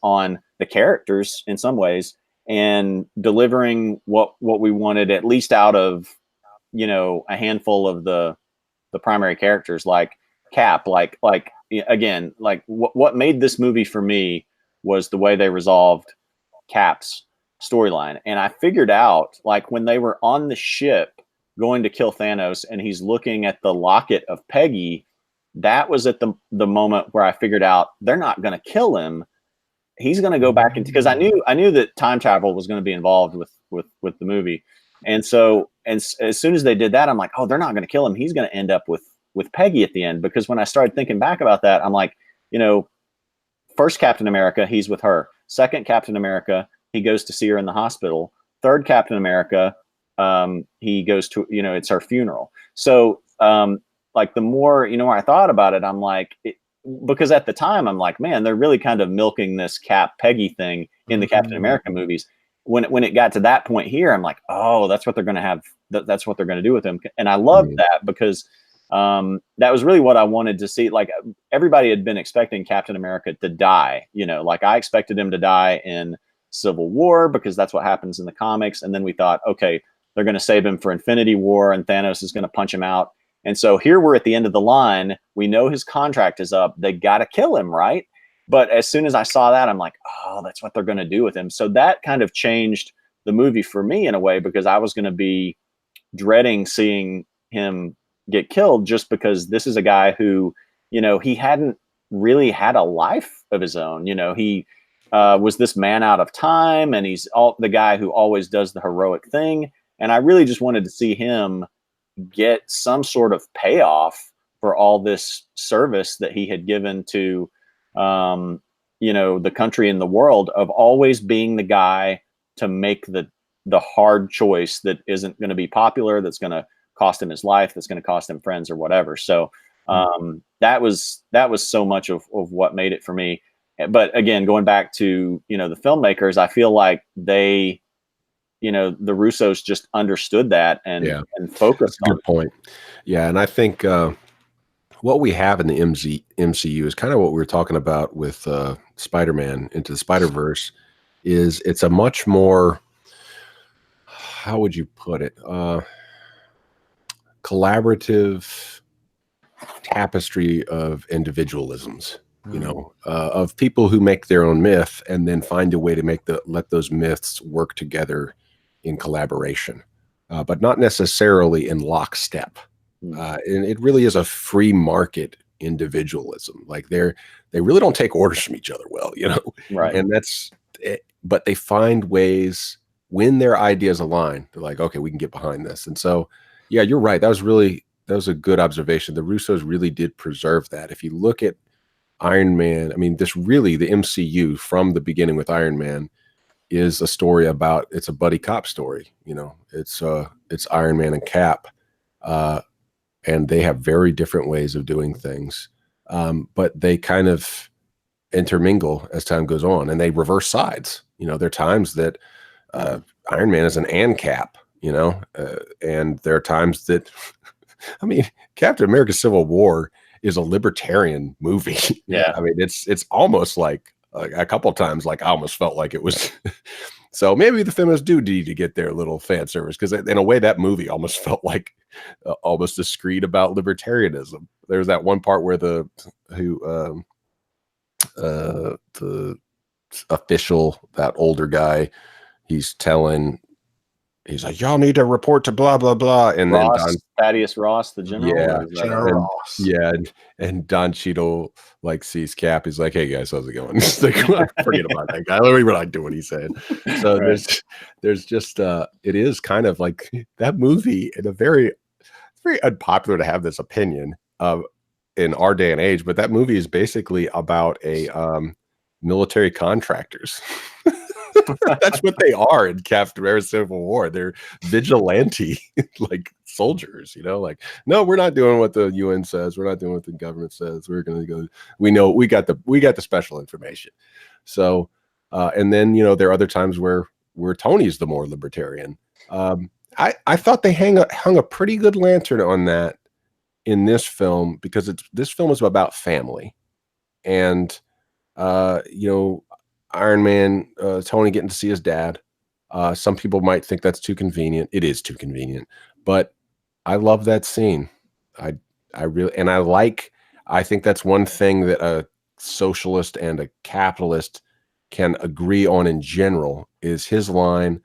on the characters in some ways and delivering what we wanted, at least out of, you know, a handful of the primary characters, like Cap, like again, like what made this movie for me was the way they resolved Cap's storyline. And I figured out, like, when they were on the ship going to kill Thanos and he's looking at the locket of Peggy, that was at the moment where I figured out they're not going to kill him. He's going to go back into, because I knew that time travel was going to be involved with the movie. And so, and as soon as they did that, I'm like, oh, they're not going to kill him. He's going to end up with Peggy at the end. Because when I started thinking back about that, I'm like, you know, first Captain America, he's with her. Second Captain America, he goes to see her in the hospital. Third Captain America, he goes to, it's her funeral. So like the more, I thought about it, I'm like, because at the time I'm like, man, they're really kind of milking this Cap Peggy thing in the Captain America movies. When it got to that point here, I'm like, oh, that's what they're going to have. That's what they're going to do with him. And I love that because that was really what I wanted to see. Like everybody had been expecting Captain America to die, like I expected him to die in Civil War because that's what happens in the comics. And then we thought, okay, they're going to save him for Infinity War and Thanos is going to punch him out. And so here we're at the end of the line. We know his contract is up. They got to kill him, right? But as soon as I saw that, I'm like, oh, that's what they're going to do with him. So that kind of changed the movie for me in a way, because I was going to be dreading seeing him get killed just because this is a guy who, he hadn't really had a life of his own. He was this man out of time, and he's the guy who always does the heroic thing. And I really just wanted to see him get some sort of payoff for all this service that he had given to, the country and the world, of always being the guy to make the hard choice that isn't going to be popular, that's going to cost him his life, that's going to cost him friends or whatever. So that was so much of what made it for me. But again, going back to, the filmmakers, I feel like they, the Russos just understood that and focused on it. Good point. Yeah. And I think what we have in the MCU is kind of what we were talking about with Spider-Man Into the Spider-Verse. Is it's a much more, how would you put it, collaborative tapestry of individualisms, of people who make their own myth and then find a way to let those myths work together in collaboration, but not necessarily in lockstep. And it really is a free market individualism. Like they really don't take orders from each other well, Right. And that's it. But they find ways when their ideas align. They're like, okay, we can get behind this. And so, yeah, you're right. That was a good observation. The Russos really did preserve that. If you look at Iron Man, I mean, the MCU from the beginning with Iron Man is a story about, it's a buddy cop story. It's Iron Man and Cap, and they have very different ways of doing things. But they kind of intermingle as time goes on, and they reverse sides. There are times that Iron Man is an and Cap, and there are times that, I mean, Captain America Civil War is a libertarian movie. Yeah. I mean, it's almost like a couple of times, like I almost felt like it was. So maybe the feminists do need to get their little fan service, because in a way that movie almost felt like almost a screed about libertarianism. There's that one part where the official, that older guy, he's like, y'all need to report to blah blah blah, and Ross, then Thaddeus Ross, the general. General Ross. Yeah, and Don Cheadle like sees Cap. He's like, "Hey guys, how's it going?" He's like, forget about that guy. Let me not do what he said. So Right. there's just it is kind of like that movie, and it's very unpopular to have this opinion in our day and age, but that movie is basically about a military contractors. That's what they are in Captain America Civil War. They're vigilante like soldiers, like, no, we're not doing what the UN says, we're not doing what the government says, we're going to go, we know we got the special information. So and then there are other times where Tony's the more libertarian. I thought they hung a pretty good lantern on that in this film, because this film is about family, and Iron Man, Tony getting to see his dad. Some people might think that's too convenient. It is too convenient, but I love that scene. I really, and I think that's one thing that a socialist and a capitalist can agree on in general, is his line.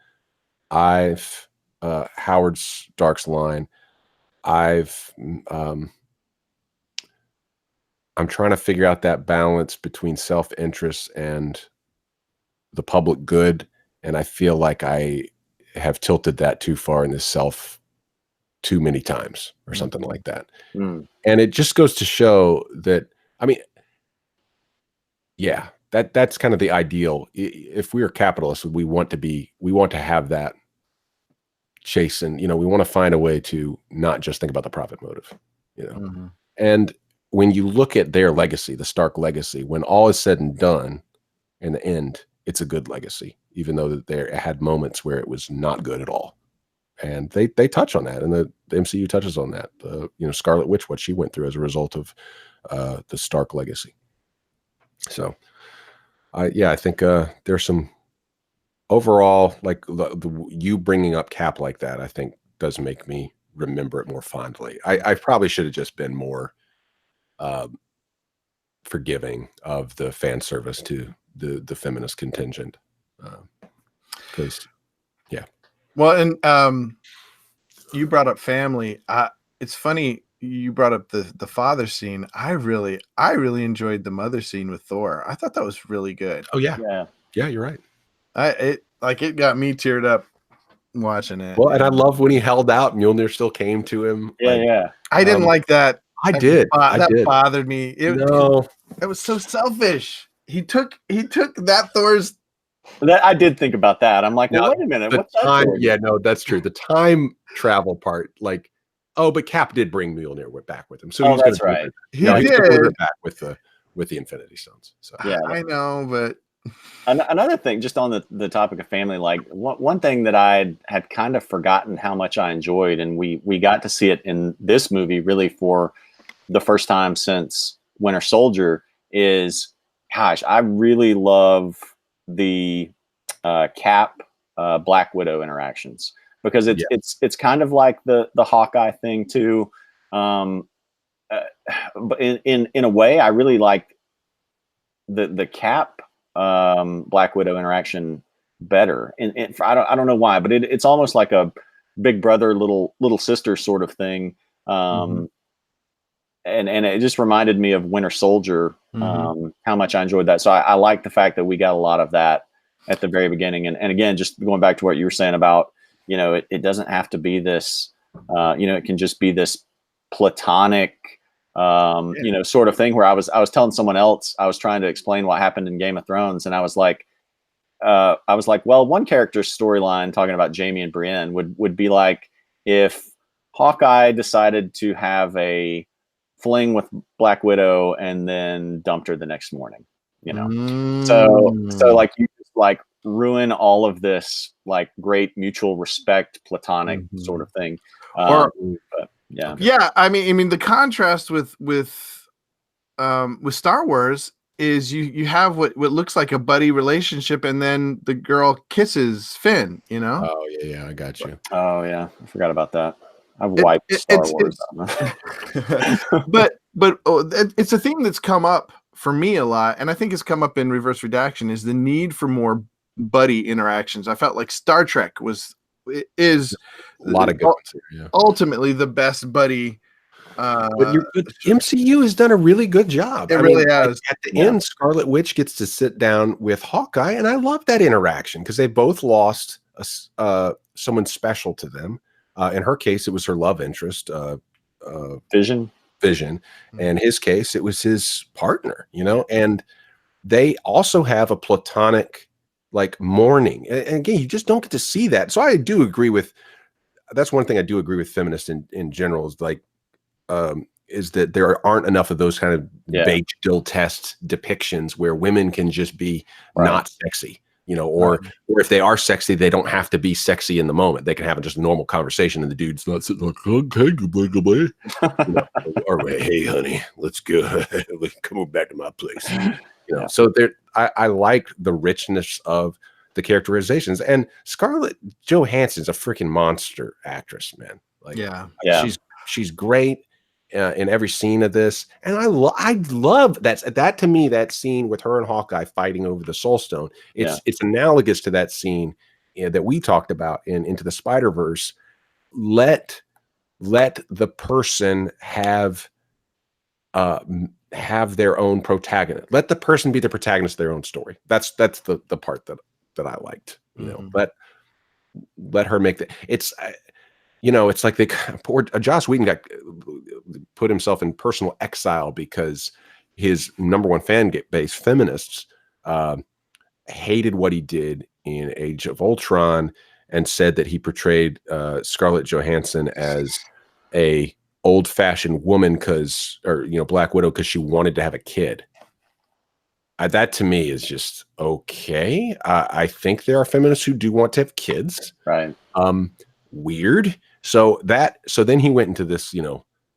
Howard Stark's line. I'm trying to figure out that balance between self-interest and the public good, and I feel like I have tilted that too far in this self too many times, or something like that. And it just goes to show that, I mean, yeah, that's kind of the ideal. If we are capitalists, we want to have that chase, and we want to find a way to not just think about the profit motive, And when you look at their legacy, the Stark legacy, when all is said and done, in the end, it's a good legacy, even though they had moments where it was not good at all. And they touch on that, and the MCU touches on that. Scarlet Witch, what she went through as a result of the Stark legacy. So, I think there's some overall, like you bringing up Cap like that, I think does make me remember it more fondly. I probably should have just been more forgiving of the fan service to the feminist contingent, because well, and you brought up family. It's funny you brought up the father scene. I really enjoyed the mother scene with Thor. I thought that was really good. Oh yeah, you're right. It got me teared up watching it. Well, and I love when he held out, Mjolnir still came to him. I didn't like that. I did. That bothered me. It was so selfish. He took that Thor's. That I did think about that. I'm like, well, wait a minute. What's that? Yeah, no, that's true. The time travel part, like, but Cap did bring Mjolnir back with him, so that's right. He did bring it back with the Infinity Stones. So yeah, I know, but another thing, just on the topic of family, like one thing that I had kind of forgotten how much I enjoyed, and we got to see it in this movie really for the first time since Winter Soldier, is, gosh, I really love the Cap Black Widow interactions, because it's kind of like the Hawkeye thing too, but in a way I really like the Cap Black Widow interaction better, and I don't know why, but it's almost like a big brother little sister sort of thing, and it just reminded me of Winter Soldier, how much I enjoyed that. So I like the fact that we got a lot of that at the very beginning. And again, just going back to what you were saying about, it doesn't have to be this, it can just be this platonic, sort of thing, where I was telling someone else, I was trying to explain what happened in Game of Thrones. And I was like, well, one character's storyline, talking about Jaime and Brienne, would be like if Hawkeye decided to have a fling with Black Widow and then dumped her the next morning, so like you just like ruin all of this like great mutual respect platonic sort of thing. I mean the contrast with Star Wars is you have what looks like a buddy relationship, and then the girl kisses Finn, Oh yeah, I got you. Oh yeah, I forgot about that. I've wiped Star Wars out. but it's a theme that's come up for me a lot, and I think it's come up in Reverse Redaction, is the need for more buddy interactions. I felt like Star Trek is a lot of good ones here, ultimately the best buddy. But MCU has done a really good job. It really has. At the end, Scarlet Witch gets to sit down with Hawkeye, and I love that interaction because they both lost someone special to them. In her case, it was her love interest, Vision. In his case, it was his partner, and they also have a platonic like mourning. And again, you just don't get to see that. So I do agree with, that's one thing I do agree with feminists in general, is like, is that there aren't enough of those kind of baked still test depictions where women can just be not sexy. Or if they are sexy, they don't have to be sexy in the moment. They can have just a normal conversation, and the dude's not sitting like, okay, goodbye. Or hey, honey, let's go. Come on back to my place. So there, I like the richness of the characterizations, and Scarlett Johansson's a freaking monster actress, man. Like, she's great in every scene of this, and I love that to me, that scene with her and Hawkeye fighting over the Soul Stone. It's analogous to that scene that we talked about in Into the Spider-Verse. Let the person have their own protagonist. Let the person be the protagonist of their own story. That's the part that I liked. Let her make it's like poor Joss Whedon put himself in personal exile because his number one fan base, feminists, hated what he did in Age of Ultron and said that he portrayed Scarlett Johansson as a old-fashioned woman Black Widow because she wanted to have a kid. That to me is just okay. I think there are feminists who do want to have kids. Right. Weird. So then he went into this,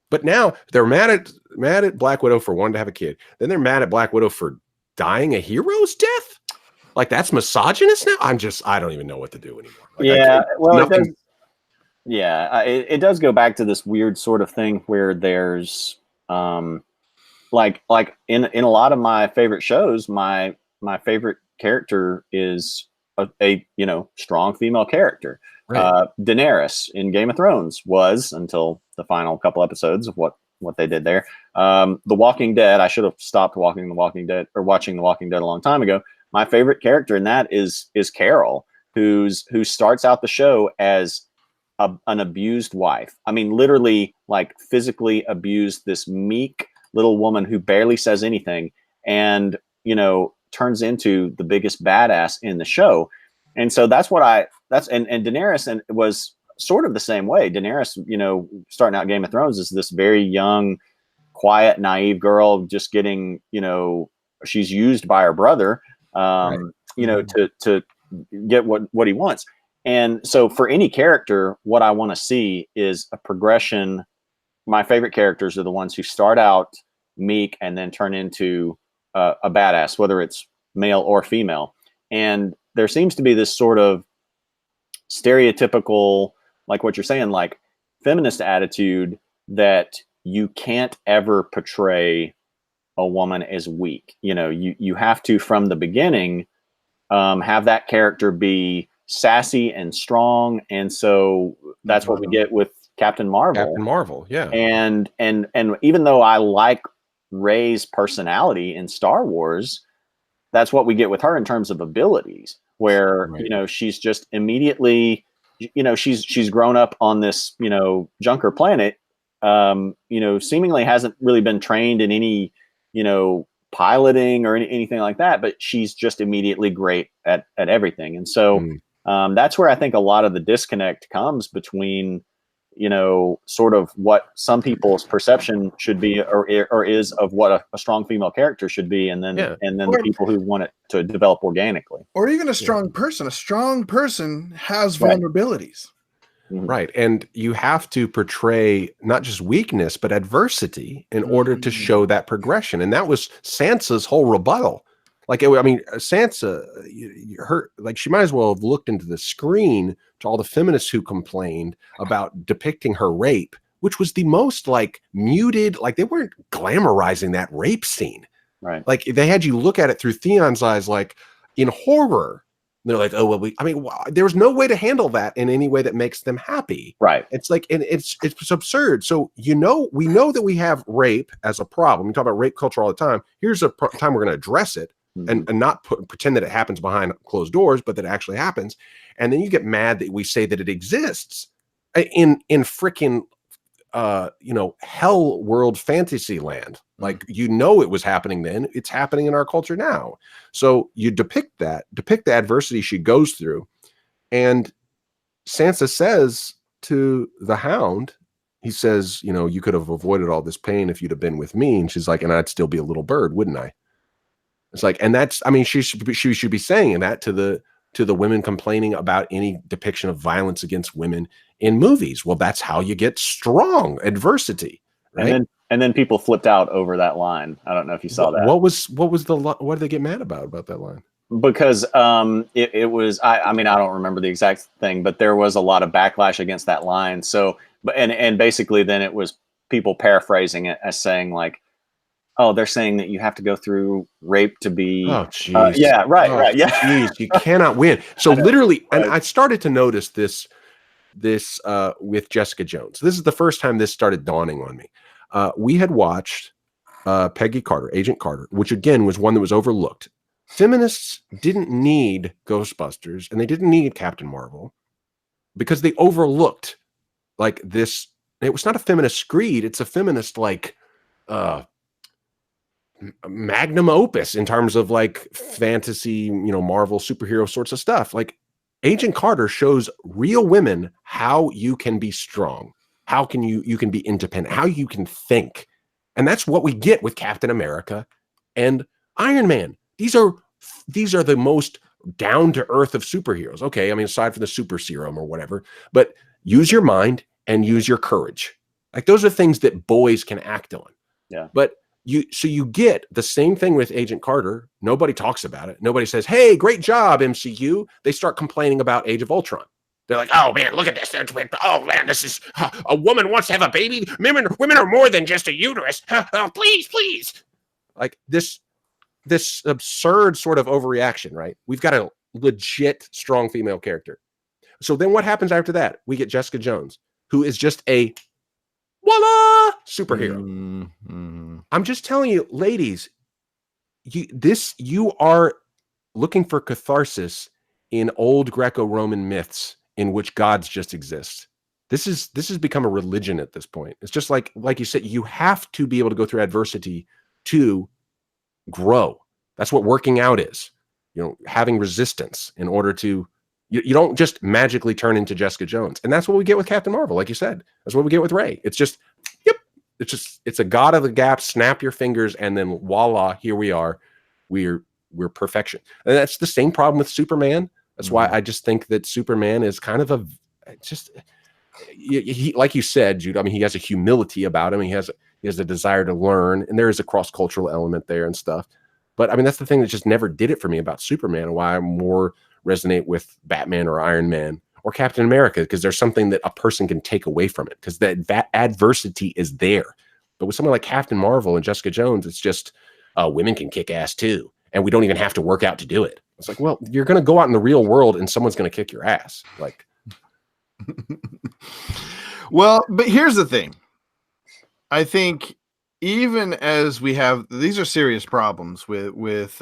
but now they're mad at Black Widow for wanting to have a kid. Then they're mad at Black Widow for dying a hero's death. Like that's misogynist now. I don't even know what to do anymore. Like, yeah. Well, it does. Yeah. It does go back to this weird sort of thing where there's, like in a lot of my favorite shows, my favorite character is a strong female character. Right. Daenerys in Game of Thrones was, until the final couple episodes of what they did there. The Walking Dead, I should have stopped watching The Walking Dead a long time ago. My favorite character in that is Carol, who starts out the show as an abused wife. I mean, literally, like physically abused, this meek little woman who barely says anything, and turns into the biggest badass in the show. And so and Daenerys, and it was sort of the same way. Daenerys, starting out Game of Thrones, is this very young, quiet, naive girl, just getting, she's used by her brother, to get what he wants. And so for any character, what I want to see is a progression. My favorite characters are the ones who start out meek and then turn into a badass, whether it's male or female. And there seems to be this sort of stereotypical, like what you're saying, like feminist attitude that you can't ever portray a woman as weak. You have to, from the beginning, have that character be sassy and strong. And so that's what we get with Captain Marvel. Yeah. And even though I like Rey's personality in Star Wars, that's what we get with her in terms of abilities, where, she's just immediately, she's grown up on this, junker planet, seemingly hasn't really been trained in any, piloting or anything like that, but she's just immediately great at everything. And so that's where I think a lot of the disconnect comes between, sort of what some people's perception should be or is of what a strong female character should be, and then the people who want it to develop organically. Or even a strong person. A strong person has vulnerabilities. Right. And you have to portray not just weakness, but adversity in order to show that progression. And that was Sansa's whole rebuttal. Like, Sansa, she might as well have looked into the screen to all the feminists who complained about depicting her rape, which was the most muted, they weren't glamorizing that rape scene. Right. Like they had you look at it through Theon's eyes, like in horror. They're like, oh, well, there's no way to handle that in any way that makes them happy. Right. It's like, and it's absurd. So, we know that we have rape as a problem. We talk about rape culture all the time. Here's a time we're going to address it. And not pretend that it happens behind closed doors, but that it actually happens. And then you get mad that we say that it exists in freaking, hell world fantasy land. Like, it was happening then. It's happening in our culture now. So you depict the adversity she goes through. And Sansa says to the Hound, he says, you could have avoided all this pain if you'd have been with me. And she's like, and I'd still be a little bird, wouldn't I? It's like, and that's, she should be saying that to the women complaining about any depiction of violence against women in movies. Well, that's how you get strong adversity, right? And then people flipped out over that line. I don't know if you saw that. What did they get mad about that line? Because it was, I don't remember the exact thing, but there was a lot of backlash against that line. So, and basically then it was people paraphrasing it as saying like, oh, they're saying that you have to go through rape to be. Oh, jeez. Yeah, right. Yeah. Jeez, you cannot win. So literally, and I started to notice this with Jessica Jones. This is the first time this started dawning on me. We had watched Peggy Carter, Agent Carter, which again was one that was overlooked. Feminists didn't need Ghostbusters and they didn't need Captain Marvel because they overlooked this. It was not a feminist screed. It's a feminist magnum opus in terms of like fantasy, you know, Marvel superhero sorts of stuff. Like Agent Carter shows real women how you can be strong, how can you can be independent, how you can think. And that's what we get with Captain America and Iron Man. These are the most down to earth of superheroes. Okay, I mean, aside from the super serum or whatever, but use your mind and use your courage. Like those are things that boys can act on. Yeah. But you get the same thing with Agent Carter. Nobody talks about it. Nobody says, "Hey, great job, MCU." They start complaining about Age of Ultron. They're like, "Oh man, look at this! Oh man, this is a woman wants to have a baby. Women are more than just a uterus. Oh, please, please!" Like this absurd sort of overreaction, right? We've got a legit strong female character. So then what happens after that? We get Jessica Jones, who is just a voila superhero. Mm-hmm. I'm just telling you, ladies, you are looking for catharsis in old Greco-Roman myths in which gods just exist. This has become a religion at this point. It's just like you said, you have to be able to go through adversity to grow. That's what working out is. You know, having resistance in order to you don't just magically turn into Jessica Jones. And that's what we get with Captain Marvel, like you said. That's what we get with Rey. It's just, yep. It's a god of the gap, snap your fingers, and then voila, here we are. We're perfection. And that's the same problem with Superman. That's why I just think that Superman is kind of he, like you said, Jude, I mean, he has a humility about him. He has a desire to learn, and there is a cross-cultural element there and stuff. But I mean, that's the thing that just never did it for me about Superman, and why I more resonate with Batman or Iron Man or Captain America, because there's something that a person can take away from it, because that adversity is there. But with someone like Captain Marvel and Jessica Jones, it's just women can kick ass too, and we don't even have to work out to do it. It's like, well, you're going to go out in the real world and someone's going to kick your ass. Like, well, but here's the thing. I think even as we have, these are serious problems with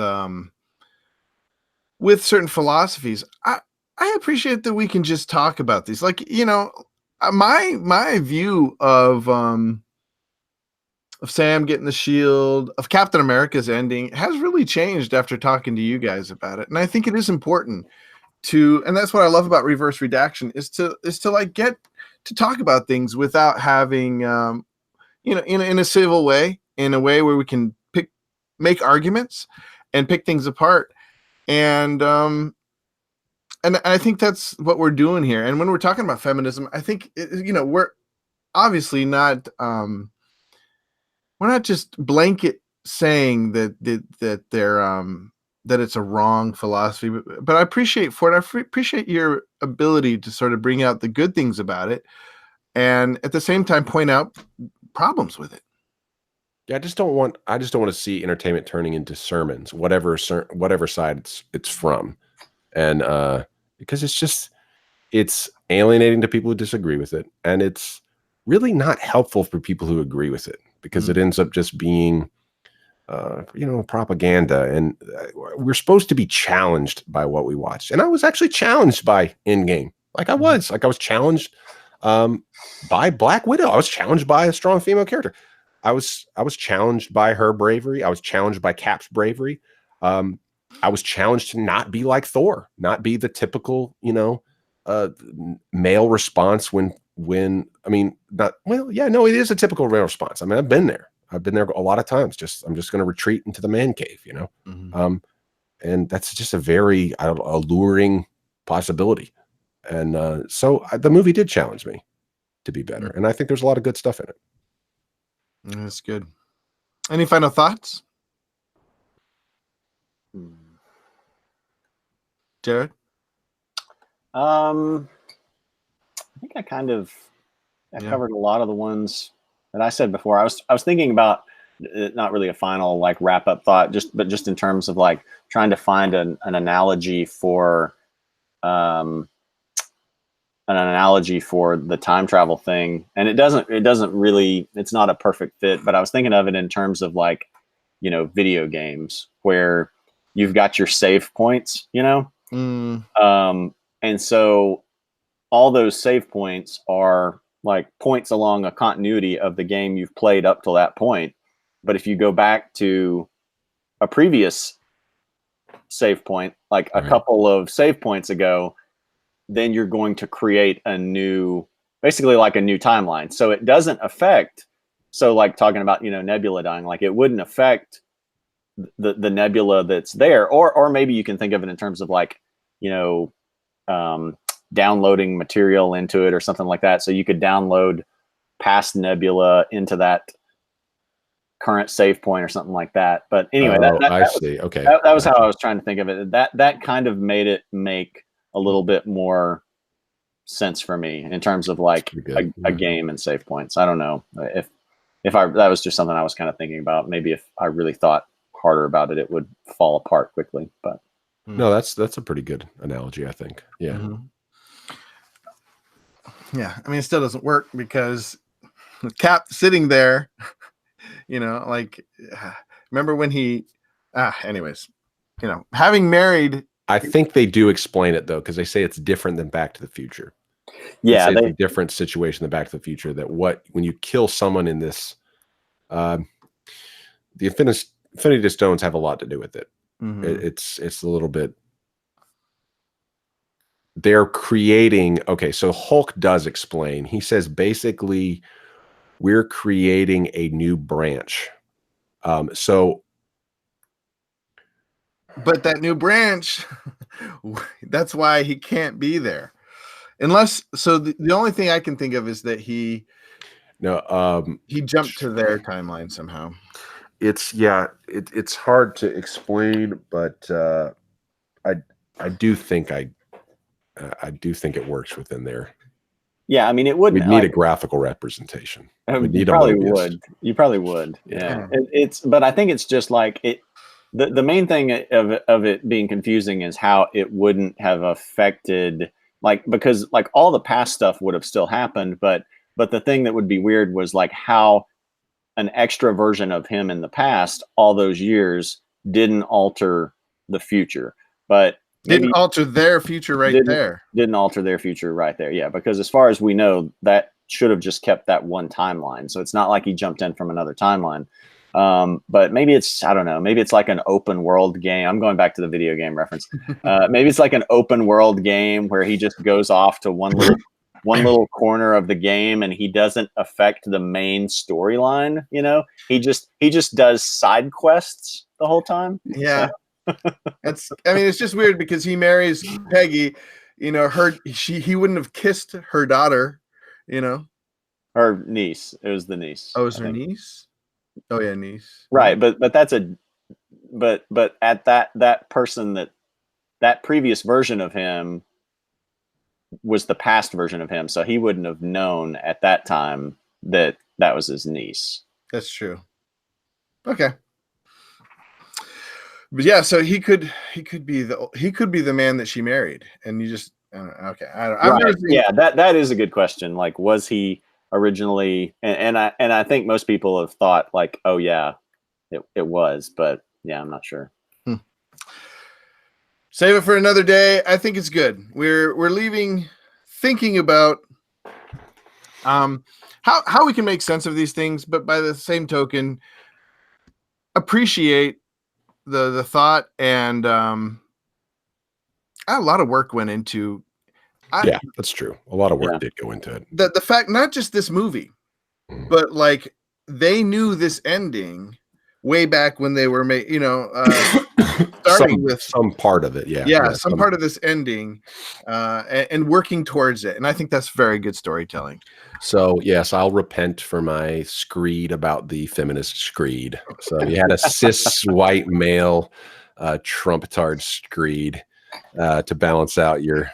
certain philosophies. I appreciate that we can just talk about these. Like, you know, my view of Sam getting the shield, of Captain America's ending, has really changed after talking to you guys about it. And I think it is important to, and that's what I love about reverse redaction, is to like get to talk about things without having you know, in a civil way, in a way where we can make arguments and pick things apart. And I think that's what we're doing here. And when we're talking about feminism, I think, you know, we're obviously not we're not just blanket saying that they're that it's a wrong philosophy, but I appreciate your ability to sort of bring out the good things about it, and at the same time point out problems with it. yeah, I just don't want to see entertainment turning into sermons, whatever side it's from. And because it's alienating to people who disagree with it, and it's really not helpful for people who agree with it, because it ends up just being you know, propaganda. And we're supposed to be challenged by what we watch. And I was actually challenged by EndGame. I was challenged by Black Widow. I was challenged by a strong female character. I was challenged by her bravery. I was challenged by Cap's bravery. I was challenged to not be like Thor, not be the typical, you know, male response when I mean, not, well, yeah, no, it is a typical male response. I mean, I've been there a lot of times. I'm just going to retreat into the man cave, you know? And that's just a very alluring possibility. And so the movie did challenge me to be better. And I think there's a lot of good stuff in it. That's good. Any final thoughts? Jared? I think I covered a lot of the ones that I said before. I was thinking about not really a final like wrap up thought, but just in terms of like trying to find an analogy for the time travel thing. And it doesn't really, it's not a perfect fit, but I was thinking of it in terms of like, you know, video games where you've got your save points, you know? And so all those save points are like points along a continuity of the game you've played up till that point. But if you go back to a previous save point, like a couple of save points ago, then you're going to create a new, basically like a new timeline. So it doesn't affect, so like talking about, you know, Nebula dying, like it wouldn't affect the Nebula that's there. Or maybe you can think of it in terms of like, you know, downloading material into it or something like that. So you could download past Nebula into that current save point or something like that. But anyway, I see. Okay. That was how I was trying to think of it. That kind of made it make a little bit more sense for me in terms of like a game and save points. I don't know if that was just something I was kind of thinking about. Maybe if I really thought harder about it, it would fall apart quickly. But no, that's a pretty good analogy, I think. Yeah. Mm-hmm. Yeah. I mean, it still doesn't work because Cap sitting there, you know, like, remember when he, anyways, you know, having married. I think they do explain it though, because they say it's different than Back to the Future. Yeah, it's a different situation than Back to the Future. That when you kill someone in this, the Infinity Stones have a lot to do with it. Mm-hmm. It's a little bit. They're creating. Okay, so Hulk does explain. He says basically, we're creating a new branch. But that new branch, that's why he can't be there. Unless, so the only thing I can think of is that he jumped to their timeline somehow. It's hard to explain, but I do think it works within there. Yeah, I mean, it wouldn't. We'd need a graphical representation. You probably would. You probably would. Yeah. But I think it's just like it. The main thing of it being confusing is how it wouldn't have affected, like, because like all the past stuff would have still happened, but the thing that would be weird was like how an extra version of him in the past all those years didn't alter the future, but didn't alter their future didn't alter their future right there. Yeah, because as far as we know, that should have just kept that one timeline. So it's not like he jumped in from another timeline. But maybe it's, I don't know, maybe it's like an open world game. I'm going back to the video game reference. Maybe it's like an open world game where he just goes off to one little corner of the game and he doesn't affect the main storyline. You know, he just does side quests the whole time. Yeah. It's just weird because he marries Peggy, you know, he wouldn't have kissed her daughter, you know, her niece. It was the niece. Oh, it was her niece. Oh yeah, niece. Right, but that's but at that person that previous version of him was the past version of him, so he wouldn't have known at that time that was his niece. That's true. Okay. But yeah, so he could be the man that she married, and you just okay. Yeah, that is a good question. Like, was he originally? And I think most people have thought like, oh yeah, it was, but yeah, I'm not sure. Save it for another day. I think it's good. We're leaving thinking about how we can make sense of these things, but by the same token, appreciate the thought, and a lot of work went into. Yeah, that's true. A lot of work did go into it. The fact, not just this movie, but like they knew this ending way back when they were made. You know, starting with some part of it. Some part of this ending, and working towards it. And I think that's very good storytelling. So yes, I'll repent for my screed about the feminist screed. So you had a cis white male Trump-tard screed to balance out your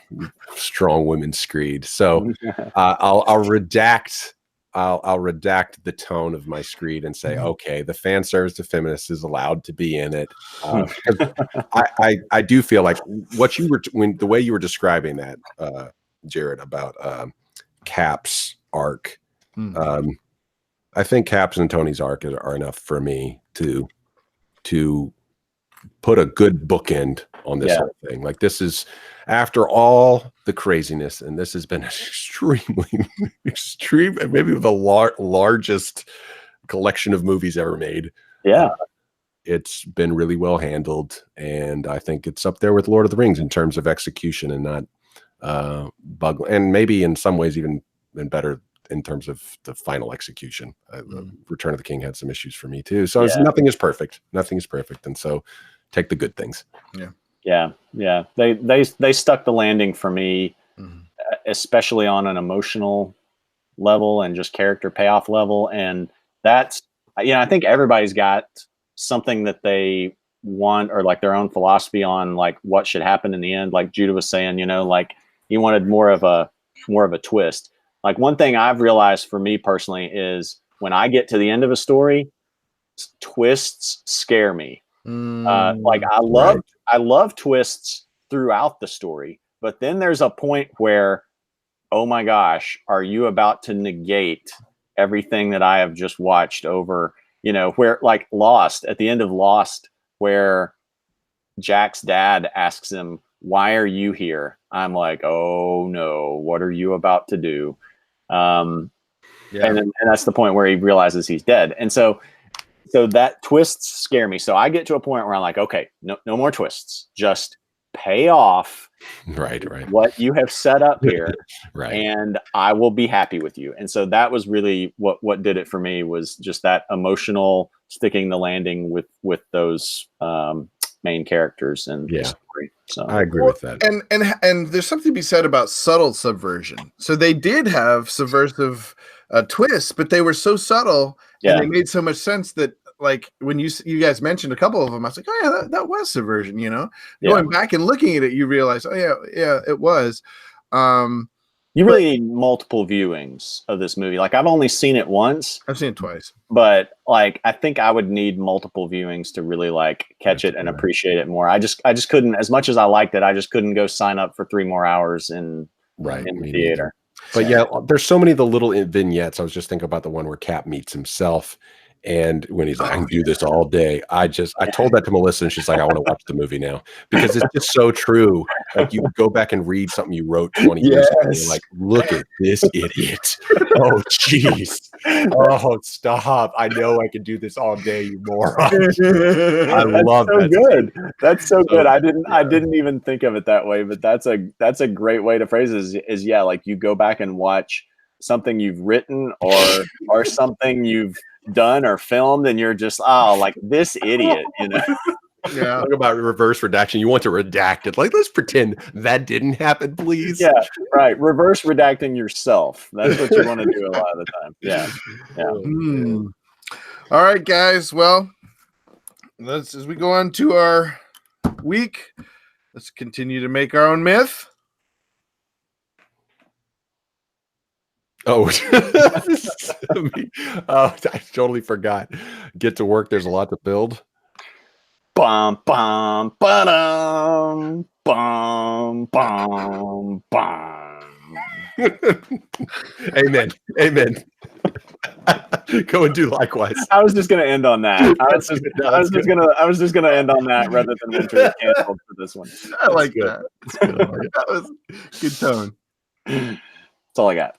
strong women screed. So I'll redact the tone of my screed and say, okay, the fan service to feminists is allowed to be in it. I do feel like what you were the way you were describing that, Jared, about Cap's arc. I think Cap's and Tony's arc are enough for me to put a good bookend on this whole thing. Like, this is after all the craziness, and this has been extremely extreme, maybe the largest collection of movies ever made. Yeah. It's been really well handled, and I think it's up there with Lord of the Rings in terms of execution and not bug, and maybe in some ways even been better in terms of the final execution. Return of the King had some issues for me too. So nothing is perfect. Nothing is perfect, and so take the good things. Yeah. They stuck the landing for me, especially on an emotional level and just character payoff level. And that's, I think everybody's got something that they want, or like their own philosophy on like what should happen in the end. Like Judah was saying, like he wanted more of a twist. Like one thing I've realized for me personally is when I get to the end of a story, twists scare me. Like I love twists throughout the story, but then there's a point where, oh my gosh, are you about to negate everything that I have just watched over, where like Lost, at the end of Lost, where Jack's dad asks him, why are you here? I'm like, oh no, what are you about to do? And that's the point where he realizes he's dead. And so that twists scare me. So I get to a point where I'm like, okay, no more twists, just pay off what you have set up here. And I will be happy with you. And so that was really what did it for me, was just that emotional sticking the landing with those main characters and the story. So I agree with that. And there's something to be said about subtle subversion. So they did have subversive twists, but they were so subtle and they made so much sense that, like, when you guys mentioned a couple of them, I was like, oh yeah, that was subversion. Going back and looking at it, you realize, oh yeah, it was. You really need multiple viewings of this movie. Like, I've only seen it once. I've seen it twice. But like, I think I would need multiple viewings to really like catch it and appreciate it more. I just couldn't, as much as I liked it, I just couldn't go sign up for 3 more hours in the theater. But yeah, there's so many of the little vignettes. I was just thinking about the one where Cap meets himself. And when he's like, I can do this all day. I told that to Melissa, and she's like, I want to watch the movie now, because it's just so true. Like, you go back and read something you wrote 20 years ago, and you're like, look at this idiot. Oh, jeez. Oh, stop. I know I can do this all day, you moron. I love that. Good. That's so good. I didn't even think of it that way, but that's a great way to phrase it, is like you go back and watch something you've written or something you've done or filmed, and you're just, like, this idiot, Talk about reverse redaction. You want to redact it. Like, let's pretend that didn't happen, please. Yeah, right. Reverse redacting yourself. That's what you want to do a lot of the time. Yeah. All right, guys. Well, as we go on to our week, let's continue to make our own myth. Oh, I totally forgot. Get to work. There's a lot to build. Bum, bum, ba-dum, bum, bum, bum. Amen. Go and do likewise. I was just going to end on that. I was just going to end on that rather than enter canceled for this one. I like that. That was good tone. That's all I got.